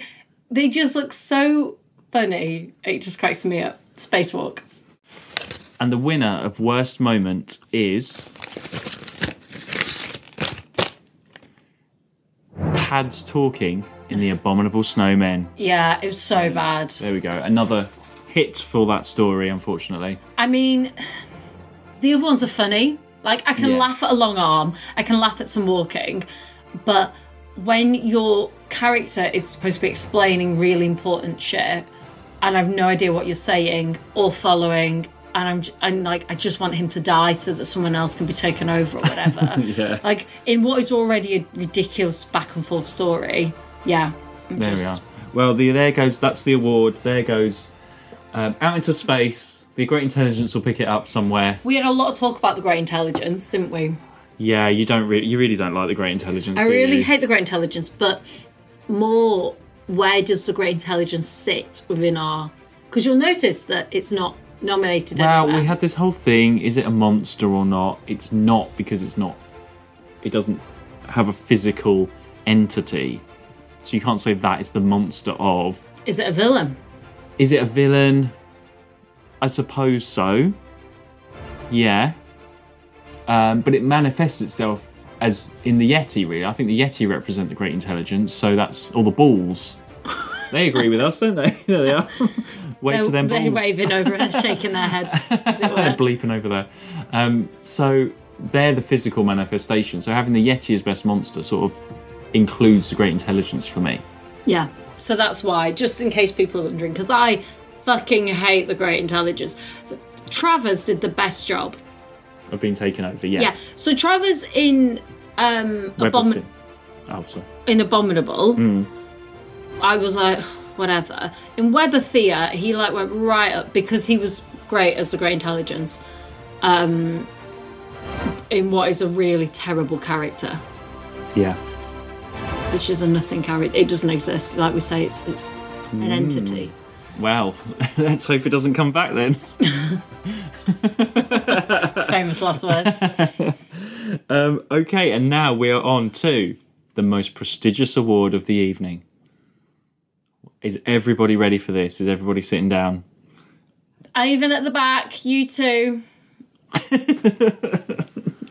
[SPEAKER 2] They just look so funny. It just cracks me up. Spacewalk.
[SPEAKER 1] And the winner of Worst Moment is Pads talking in The Abominable Snowmen.
[SPEAKER 2] Yeah, it was so bad.
[SPEAKER 1] There we go. Another hit for that story, unfortunately.
[SPEAKER 2] I mean, the other ones are funny. Like, I can laugh at a long arm. I can laugh at some walking. But when your character is supposed to be explaining really important shit and I've no idea what you're saying or following, and I'm like, I just want him to die so that someone else can be taken over or whatever.
[SPEAKER 1] Yeah.
[SPEAKER 2] Like, in what is already a ridiculous back and forth story. Yeah.
[SPEAKER 1] There we are. Well, there goes, that's the award. There goes out into space. The Great Intelligence will pick it up somewhere.
[SPEAKER 2] We had a lot of talk about the Great Intelligence, didn't we?
[SPEAKER 1] Yeah, you really don't like the Great Intelligence,
[SPEAKER 2] I
[SPEAKER 1] do
[SPEAKER 2] really
[SPEAKER 1] you?
[SPEAKER 2] hate the Great Intelligence, but more, where does the Great Intelligence sit within our... Because you'll notice that it's not nominated
[SPEAKER 1] Well,
[SPEAKER 2] anywhere.
[SPEAKER 1] we had this whole thing, is it a monster or not? It's not, because it doesn't have a physical entity. So you can't say that is the monster of...
[SPEAKER 2] Is it a villain?
[SPEAKER 1] Is it a villain? I suppose so. Yeah. But it manifests itself as in the Yeti, really. I think the Yeti represent the Great Intelligence, so that's all the balls. They agree with us, don't they? There they are. Wave to them balls.
[SPEAKER 2] They're waving over and shaking their heads.
[SPEAKER 1] They're bleeping over there. So they're the physical manifestation. So having the Yeti as best monster sort of includes the Great Intelligence for me.
[SPEAKER 2] Yeah, so that's why, just in case people are wondering, because I fucking hate the Great Intelligence. Travers did the best job.
[SPEAKER 1] Of being taken over, yeah.
[SPEAKER 2] Yeah, so Travers in
[SPEAKER 1] Oh, sorry.
[SPEAKER 2] in Abominable, I was like, whatever. In Web of Fear, he like went right up because he was great as the Great Intelligence. In what is a really terrible character.
[SPEAKER 1] Yeah.
[SPEAKER 2] Which is a nothing character. It doesn't exist. Like we say, it's an entity.
[SPEAKER 1] Well, let's hope it doesn't come back then.
[SPEAKER 2] It's famous last words.
[SPEAKER 1] Okay, and now we are on to the most prestigious award of the evening. Is everybody ready for this? Is everybody sitting down?
[SPEAKER 2] Even at the back, you two.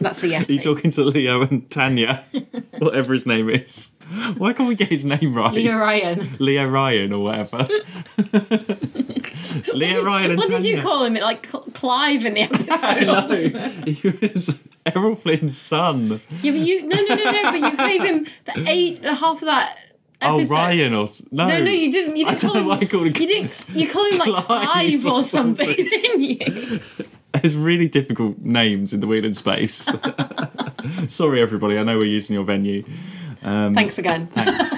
[SPEAKER 2] That's a Yeti.
[SPEAKER 1] Are you talking to Leo and Tanya? Whatever his name is. Why can't we get his name right?
[SPEAKER 2] Leo Ryan.
[SPEAKER 1] Leo Ryan or whatever. Leo Ryan and
[SPEAKER 2] what
[SPEAKER 1] Tanya.
[SPEAKER 2] did you call him? Like Clive in the episode?
[SPEAKER 1] No, he was Errol Flynn's son.
[SPEAKER 2] Yeah, but but you gave him half of that episode.
[SPEAKER 1] Oh, Ryan or... No,
[SPEAKER 2] you didn't. You didn't call him...
[SPEAKER 1] I called him...
[SPEAKER 2] You called him like Clive or something, didn't you?
[SPEAKER 1] There's really difficult names in the Wheel in Space. Sorry, everybody. I know we're using your venue.
[SPEAKER 2] Thanks again.
[SPEAKER 1] Thanks.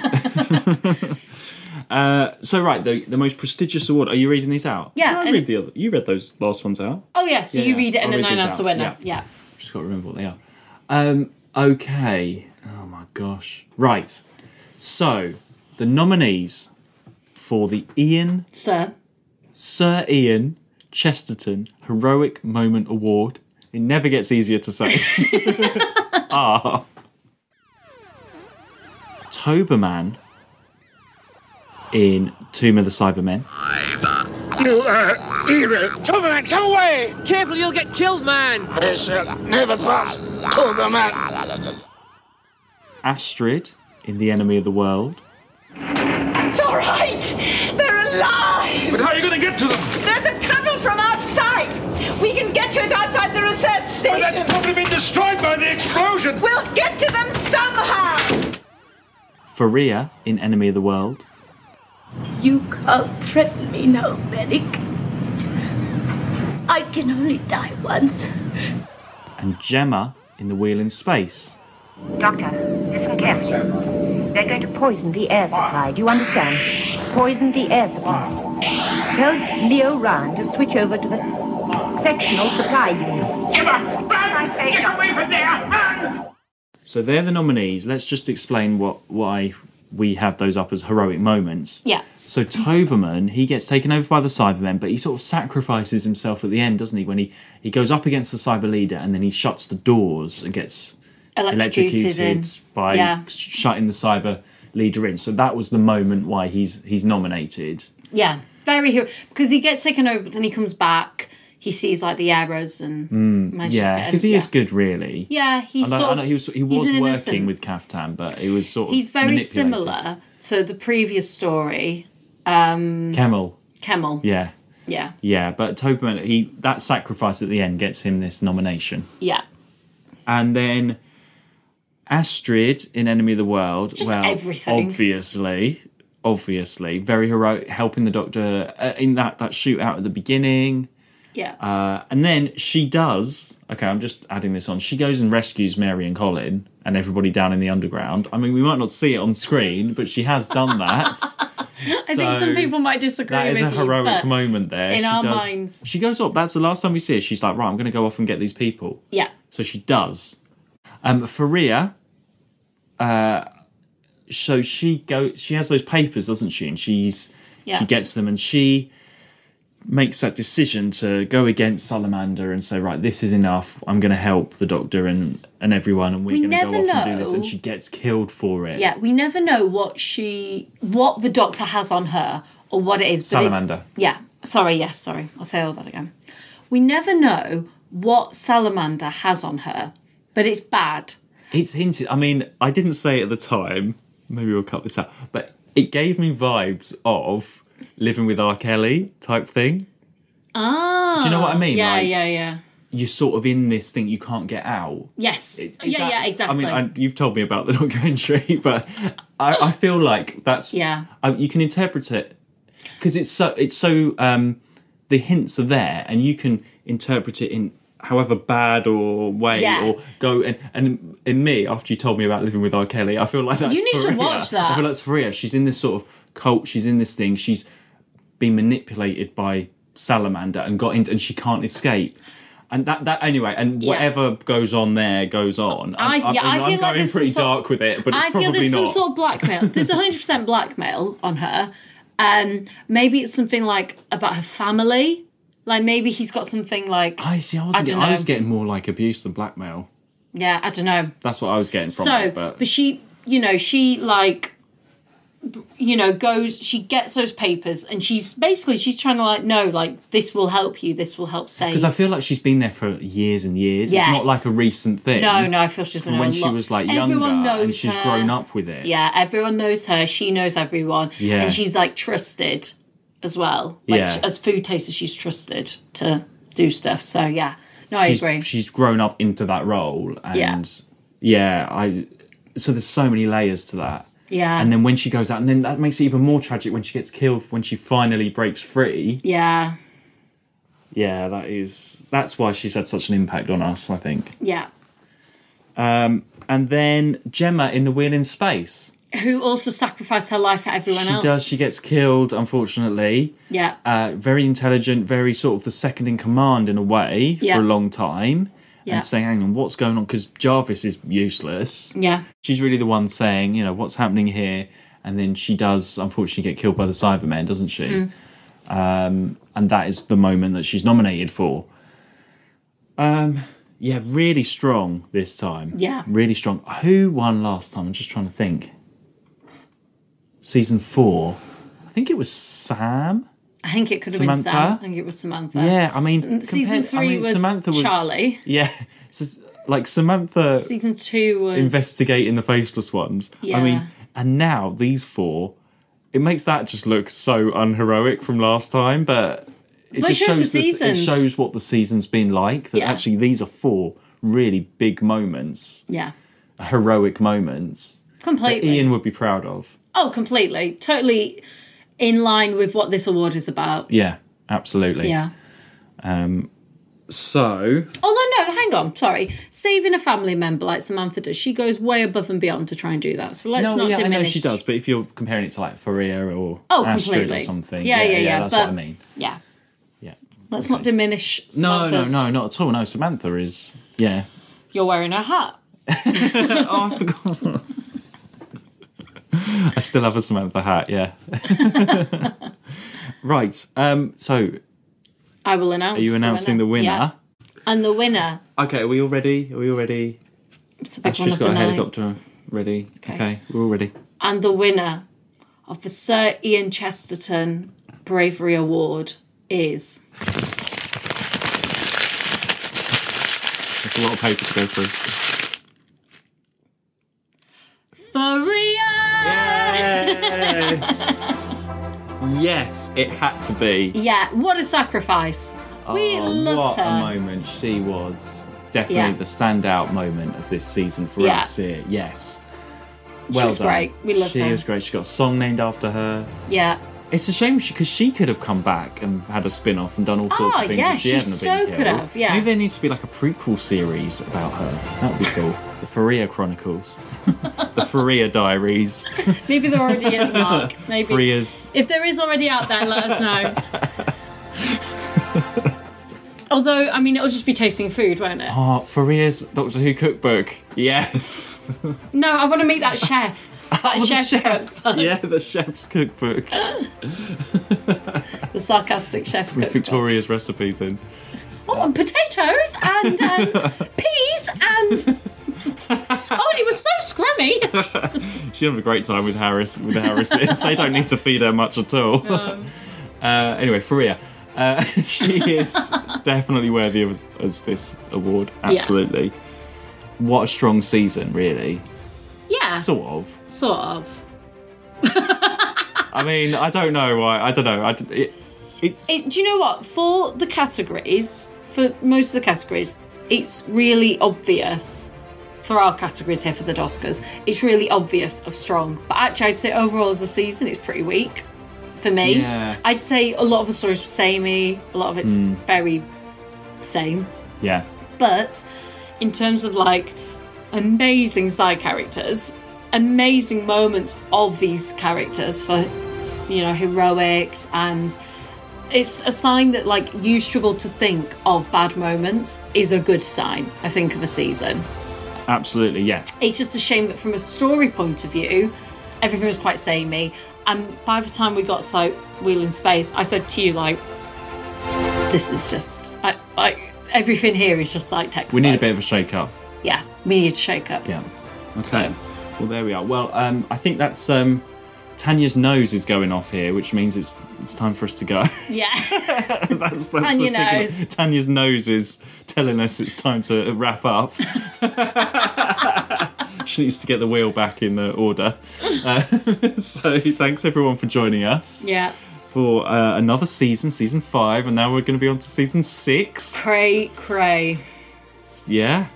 [SPEAKER 1] The most prestigious award. Are you reading these out?
[SPEAKER 2] Yeah.
[SPEAKER 1] You read those last ones out.
[SPEAKER 2] Oh, yeah. So you read it and then I announce the winner.
[SPEAKER 1] Yeah.
[SPEAKER 2] Yeah.
[SPEAKER 1] Just got to remember what they are. Okay. Oh, my gosh. Right. So, the nominees for the
[SPEAKER 2] Sir
[SPEAKER 1] Ian Chesterton Heroic Moment Award It never gets easier to say. Toberman in Tomb of the Cybermen.
[SPEAKER 12] You, evil. Toberman, come away! Careful, you'll get killed, man! They shall never pass, Toberman.
[SPEAKER 1] Astrid in The Enemy of the World.
[SPEAKER 7] It's all right! They're alive!
[SPEAKER 11] But how are you going to get to them?
[SPEAKER 7] There's a tunnel from outside! We can get to it outside the research station!
[SPEAKER 11] But that's probably been destroyed by the explosion!
[SPEAKER 7] We'll get to them somehow!
[SPEAKER 1] Faria in Enemy of the World.
[SPEAKER 10] You can't threaten me now, Medic. I can only die once.
[SPEAKER 1] And Gemma in The Wheel in Space.
[SPEAKER 15] Doctor, listen carefully. They're going to poison the air supply. Do you understand? Poison the air supply. Tell Leo Ryan to switch over to the sectional supply unit.
[SPEAKER 12] Gemma, run! Get away from there! Run!
[SPEAKER 1] So they're the nominees. Let's just explain why we have those up as heroic moments.
[SPEAKER 2] Yeah.
[SPEAKER 1] So Toberman, he gets taken over by the Cybermen, but he sort of sacrifices himself at the end, doesn't he? When he goes up against the Cyber Leader and then he shuts the doors and gets electrocuted by shutting the Cyber Leader in. So that was the moment why he's nominated.
[SPEAKER 2] Yeah, very hero, because he gets taken over, but then he comes back. He sees like the errors and manages to get
[SPEAKER 1] because he is good, really.
[SPEAKER 2] Yeah, he was
[SPEAKER 1] working with Kaftan, but he was sort of
[SPEAKER 2] he's very
[SPEAKER 1] manipulated.
[SPEAKER 2] similar to the previous story.
[SPEAKER 1] Kemmel.
[SPEAKER 2] Yeah.
[SPEAKER 1] Yeah, but Toberman, that sacrifice at the end gets him this nomination.
[SPEAKER 2] Yeah.
[SPEAKER 1] And then Astrid in Enemy of the World.
[SPEAKER 2] Just everything.
[SPEAKER 1] Obviously, very heroic, helping the Doctor in that shootout at the beginning.
[SPEAKER 2] Yeah.
[SPEAKER 1] And then she does... Okay, I'm just adding this on. She goes and rescues Mary and Colin and everybody down in the underground. I mean, we might not see it on screen, but she has done that.
[SPEAKER 2] I think some people might disagree with you.
[SPEAKER 1] That is a heroic moment there.
[SPEAKER 2] In our minds.
[SPEAKER 1] She goes up. That's the last time we see her. She's like, right, I'm going to go off and get these people.
[SPEAKER 2] Yeah.
[SPEAKER 1] So she does. Faria... so she has those papers, doesn't she? And she gets them and she makes that decision to go against Salamander and say, right, this is enough. I'm going to help the Doctor and everyone, and we're going to go off and do this. And she gets killed for it.
[SPEAKER 2] Yeah, we never know what the Doctor has on her or what it is. But
[SPEAKER 1] Salamander.
[SPEAKER 2] Sorry. I'll say all that again. We never know what Salamander has on her, but it's bad.
[SPEAKER 1] It's hinted. I mean, I didn't say it at the time. Maybe we'll cut this out. But it gave me vibes of Living with R. Kelly type thing.
[SPEAKER 2] Ah.
[SPEAKER 1] Do you know what I mean?
[SPEAKER 2] Yeah.
[SPEAKER 1] You're sort of in this thing you can't get out.
[SPEAKER 2] Yes. Exactly.
[SPEAKER 1] I mean, you've told me about the documentary, but I feel like that's...
[SPEAKER 2] Yeah.
[SPEAKER 1] You can interpret it because it's so the hints are there and you can interpret it in however bad or way or go and in me, after you told me about Living with R. Kelly, I feel like that's
[SPEAKER 2] you need
[SPEAKER 1] Faria.
[SPEAKER 2] to watch that.
[SPEAKER 1] I feel like that's Faria. She's in this sort of cult. She's in this thing. She's been manipulated by Salamander and got into, and she can't escape. And that anyway, and whatever goes on there goes on. I'm going pretty dark with it, but it's probably not. I feel there's
[SPEAKER 2] some sort of blackmail. There's 100% blackmail on her. Maybe it's something like about her family. Like maybe he's got something like...
[SPEAKER 1] I was getting more like abuse than blackmail.
[SPEAKER 2] Yeah, I don't know.
[SPEAKER 1] That's what I was getting from it.
[SPEAKER 2] But she goes, she gets those papers and she's trying to like, no, like this will help you, this will help save.
[SPEAKER 1] Because I feel like she's been there for years and years.
[SPEAKER 2] Yes.
[SPEAKER 1] It's not like a recent thing.
[SPEAKER 2] No, I feel she's been there
[SPEAKER 1] when she was like younger and she's grown up with it.
[SPEAKER 2] Yeah, everyone knows her, she knows everyone. Yeah. And she's like trusted as well. Like as food taster, she's trusted to do stuff. So I agree.
[SPEAKER 1] She's grown up into that role, and so there's so many layers to that.
[SPEAKER 2] Yeah.
[SPEAKER 1] And then when she goes out, and then that makes it even more tragic when she gets killed when she finally breaks free.
[SPEAKER 2] Yeah.
[SPEAKER 1] Yeah, that's why she's had such an impact on us, I think.
[SPEAKER 2] Yeah.
[SPEAKER 1] And then Gemma in The Wheel in Space.
[SPEAKER 2] Who also sacrificed her life for everyone else.
[SPEAKER 1] She does. She gets killed, unfortunately.
[SPEAKER 2] Yeah.
[SPEAKER 1] Very intelligent, very sort of the second in command in a way for a long time.
[SPEAKER 2] Yeah.
[SPEAKER 1] And saying, hang on, what's going on? Because Jarvis is useless.
[SPEAKER 2] Yeah.
[SPEAKER 1] She's really the one saying, what's happening here? And then she does, unfortunately, get killed by the Cybermen, doesn't she? And that is the moment that she's nominated for. Yeah, really strong this time.
[SPEAKER 2] Yeah.
[SPEAKER 1] Really strong. Who won last time? I'm just trying to think. Season 4. I think it was Sam.
[SPEAKER 2] I think it could have been Sam. I think it was Samantha.
[SPEAKER 1] Yeah, I mean...
[SPEAKER 2] Season 3 was Samantha Charlie.
[SPEAKER 1] Yeah. So, like, Samantha...
[SPEAKER 2] Season 2 was...
[SPEAKER 1] investigating the Faceless Ones.
[SPEAKER 2] Yeah.
[SPEAKER 1] I mean, and now these 4... It makes that just look so unheroic from last time, but it just shows it shows what the season's been like. That actually these are 4 really big moments.
[SPEAKER 2] Yeah.
[SPEAKER 1] Heroic moments.
[SPEAKER 2] Completely.
[SPEAKER 1] That Ian would be proud of.
[SPEAKER 2] Oh, completely. Totally in line with what this award is about.
[SPEAKER 1] Yeah, absolutely.
[SPEAKER 2] Yeah.
[SPEAKER 1] So...
[SPEAKER 2] Although, no, hang on, sorry. Saving a family member like Samantha does, she goes way above and beyond to try and do that. So let's not diminish...
[SPEAKER 1] I know she does, but if you're comparing it to like Faria or Astrid
[SPEAKER 2] completely.
[SPEAKER 1] Or something...
[SPEAKER 2] Yeah.
[SPEAKER 1] That's what I mean.
[SPEAKER 2] Yeah.
[SPEAKER 1] Yeah.
[SPEAKER 2] Let's not diminish Samantha's...
[SPEAKER 1] No, not at all. No, Samantha is... Yeah.
[SPEAKER 2] You're wearing a hat.
[SPEAKER 1] Oh, I forgot. I still have a Samantha hat, yeah. Right, so...
[SPEAKER 2] I will announce.
[SPEAKER 1] Are you announcing the winner?
[SPEAKER 2] Yeah. And the winner.
[SPEAKER 1] Okay, are we all ready? Astrid's got a helicopter ready. Okay, we're all ready.
[SPEAKER 2] And the winner of the Sir Ian Chesterton Bravery Award is...
[SPEAKER 1] That's a lot of paper to go through.
[SPEAKER 2] Faria!
[SPEAKER 1] Yes! Yes, it had to be.
[SPEAKER 2] Yeah, what a sacrifice. We loved her.
[SPEAKER 1] What a moment she was. Definitely the standout moment of this season for us here. Yes.
[SPEAKER 2] She was great. We loved her.
[SPEAKER 1] She was great. She got a song named after her.
[SPEAKER 2] Yeah.
[SPEAKER 1] It's a shame because she could have come back and had a spin-off and done all sorts of things.
[SPEAKER 2] Yeah,
[SPEAKER 1] if she hadn't
[SPEAKER 2] so
[SPEAKER 1] been killed.
[SPEAKER 2] could have. Yeah.
[SPEAKER 1] Maybe there needs to be like a prequel series about her. That would be cool. The Faria Chronicles. The Faria Diaries.
[SPEAKER 2] Maybe there already is, Mark. Maybe.
[SPEAKER 1] Faria's.
[SPEAKER 2] If there is already out there, let us know. Although, I mean, it'll just be tasting food, won't it?
[SPEAKER 1] Oh, Faria's Doctor Who cookbook. Yes.
[SPEAKER 2] No, I want to meet that chef. That chef's cookbook.
[SPEAKER 1] Yeah, the chef's cookbook.
[SPEAKER 2] The sarcastic chef's cookbook.
[SPEAKER 1] With Victoria's recipes in.
[SPEAKER 2] Oh, and potatoes and peas and... Oh, and it was so scrummy.
[SPEAKER 1] She'll have a great time with Harris. With the Harrisons. They don't need to feed her much at all.
[SPEAKER 2] No.
[SPEAKER 1] Anyway, Faria. She is definitely worthy of this award. Absolutely. Yeah. What a strong season, really.
[SPEAKER 2] Yeah.
[SPEAKER 1] Sort of. I mean, I don't know why. I don't know. Do
[SPEAKER 2] you know what? For the categories, for most of the categories, it's really obvious. For our categories here for the Doscars, it's really obvious of strong. But actually, I'd say overall as a season, it's pretty weak. For me, I'd say a lot of the stories were samey, a lot of it's very same.
[SPEAKER 1] Yeah.
[SPEAKER 2] But in terms of like amazing side characters, amazing moments of these characters for, you know, heroics, and it's a sign that like you struggle to think of bad moments is a good sign, I think, of a season.
[SPEAKER 1] Absolutely, yeah.
[SPEAKER 2] It's just a shame that from a story point of view, everything was quite samey. And by the time we got to like Wheel in Space, I said to you, like, this is just, everything here is just like textbook.
[SPEAKER 1] We need a bit of a shake-up.
[SPEAKER 2] Yeah, we need to shake up.
[SPEAKER 1] Yeah. Okay. Well, there we are. Well, I think that's Tanya's nose is going off here, which means it's time for us to go.
[SPEAKER 2] Yeah.
[SPEAKER 1] that's Tanya the signal.
[SPEAKER 2] Nose.
[SPEAKER 1] Tanya's nose is telling us it's time to wrap up. She needs to get the wheel back in order. So thanks everyone for joining us.
[SPEAKER 2] Yeah.
[SPEAKER 1] For another season, season 5, and now we're going to be on to season 6.
[SPEAKER 2] Cray.
[SPEAKER 1] Yeah.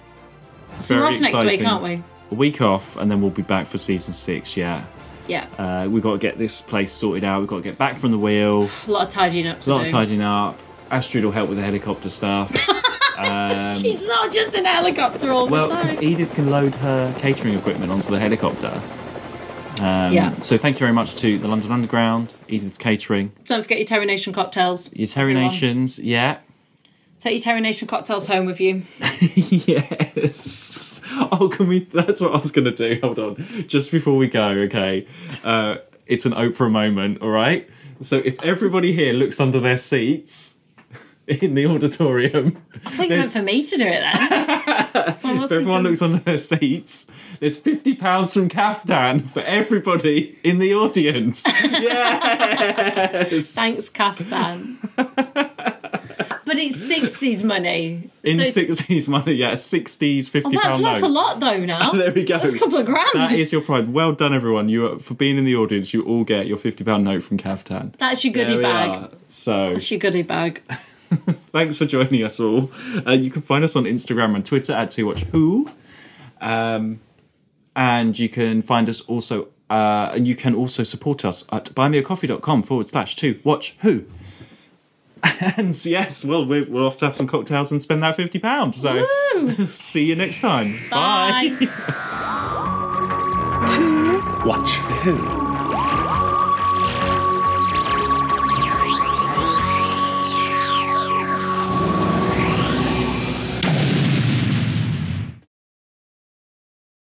[SPEAKER 2] So we're off next week, aren't we?
[SPEAKER 1] A week off, and then we'll be back for season 6. Yeah.
[SPEAKER 2] Yeah.
[SPEAKER 1] We've got to get this place sorted out. We've got to get back from the wheel.
[SPEAKER 2] A lot of tidying up to do.
[SPEAKER 1] A lot of tidying up. Astrid will help with the helicopter stuff.
[SPEAKER 2] She's not just in a helicopter all the time.
[SPEAKER 1] Well, because Edith can load her catering equipment onto the helicopter. So thank you very much to the London Underground, Edith's Catering.
[SPEAKER 2] Don't forget your Terry Nation cocktails.
[SPEAKER 1] Your Terry Nations, yeah.
[SPEAKER 2] Take your Terry Nation cocktails home with you.
[SPEAKER 1] Yes. Oh, can we... That's what I was going to do. Hold on. Just before we go, okay. It's an Oprah moment, all right? So if everybody here looks under their seats in the auditorium...
[SPEAKER 2] I thought you meant for me to do it then.
[SPEAKER 1] If everyone looks under their seats, there's £50 from Kaftan for everybody in the audience. Yes!
[SPEAKER 2] Thanks, Kaftan. But it's 60s money.
[SPEAKER 1] In 60s money, yeah, 60s £50 note.
[SPEAKER 2] That's worth a lot though now.
[SPEAKER 1] There we go.
[SPEAKER 2] That's a couple of grand.
[SPEAKER 1] That is your prize. Well done, everyone. For being in the audience, you all get your £50 note from Kaftan.
[SPEAKER 2] That's your goodie bag.
[SPEAKER 1] That's
[SPEAKER 2] your goodie bag.
[SPEAKER 1] Thanks for joining us all. You can find us on Instagram and Twitter at TwoWatchWho. And you can find us also, and you can also support us at buymeacoffee.com/2watchwho. And yes, well, we'll have to have some cocktails and spend that £50. So see you next time.
[SPEAKER 2] Bye.
[SPEAKER 8] To Watch Who.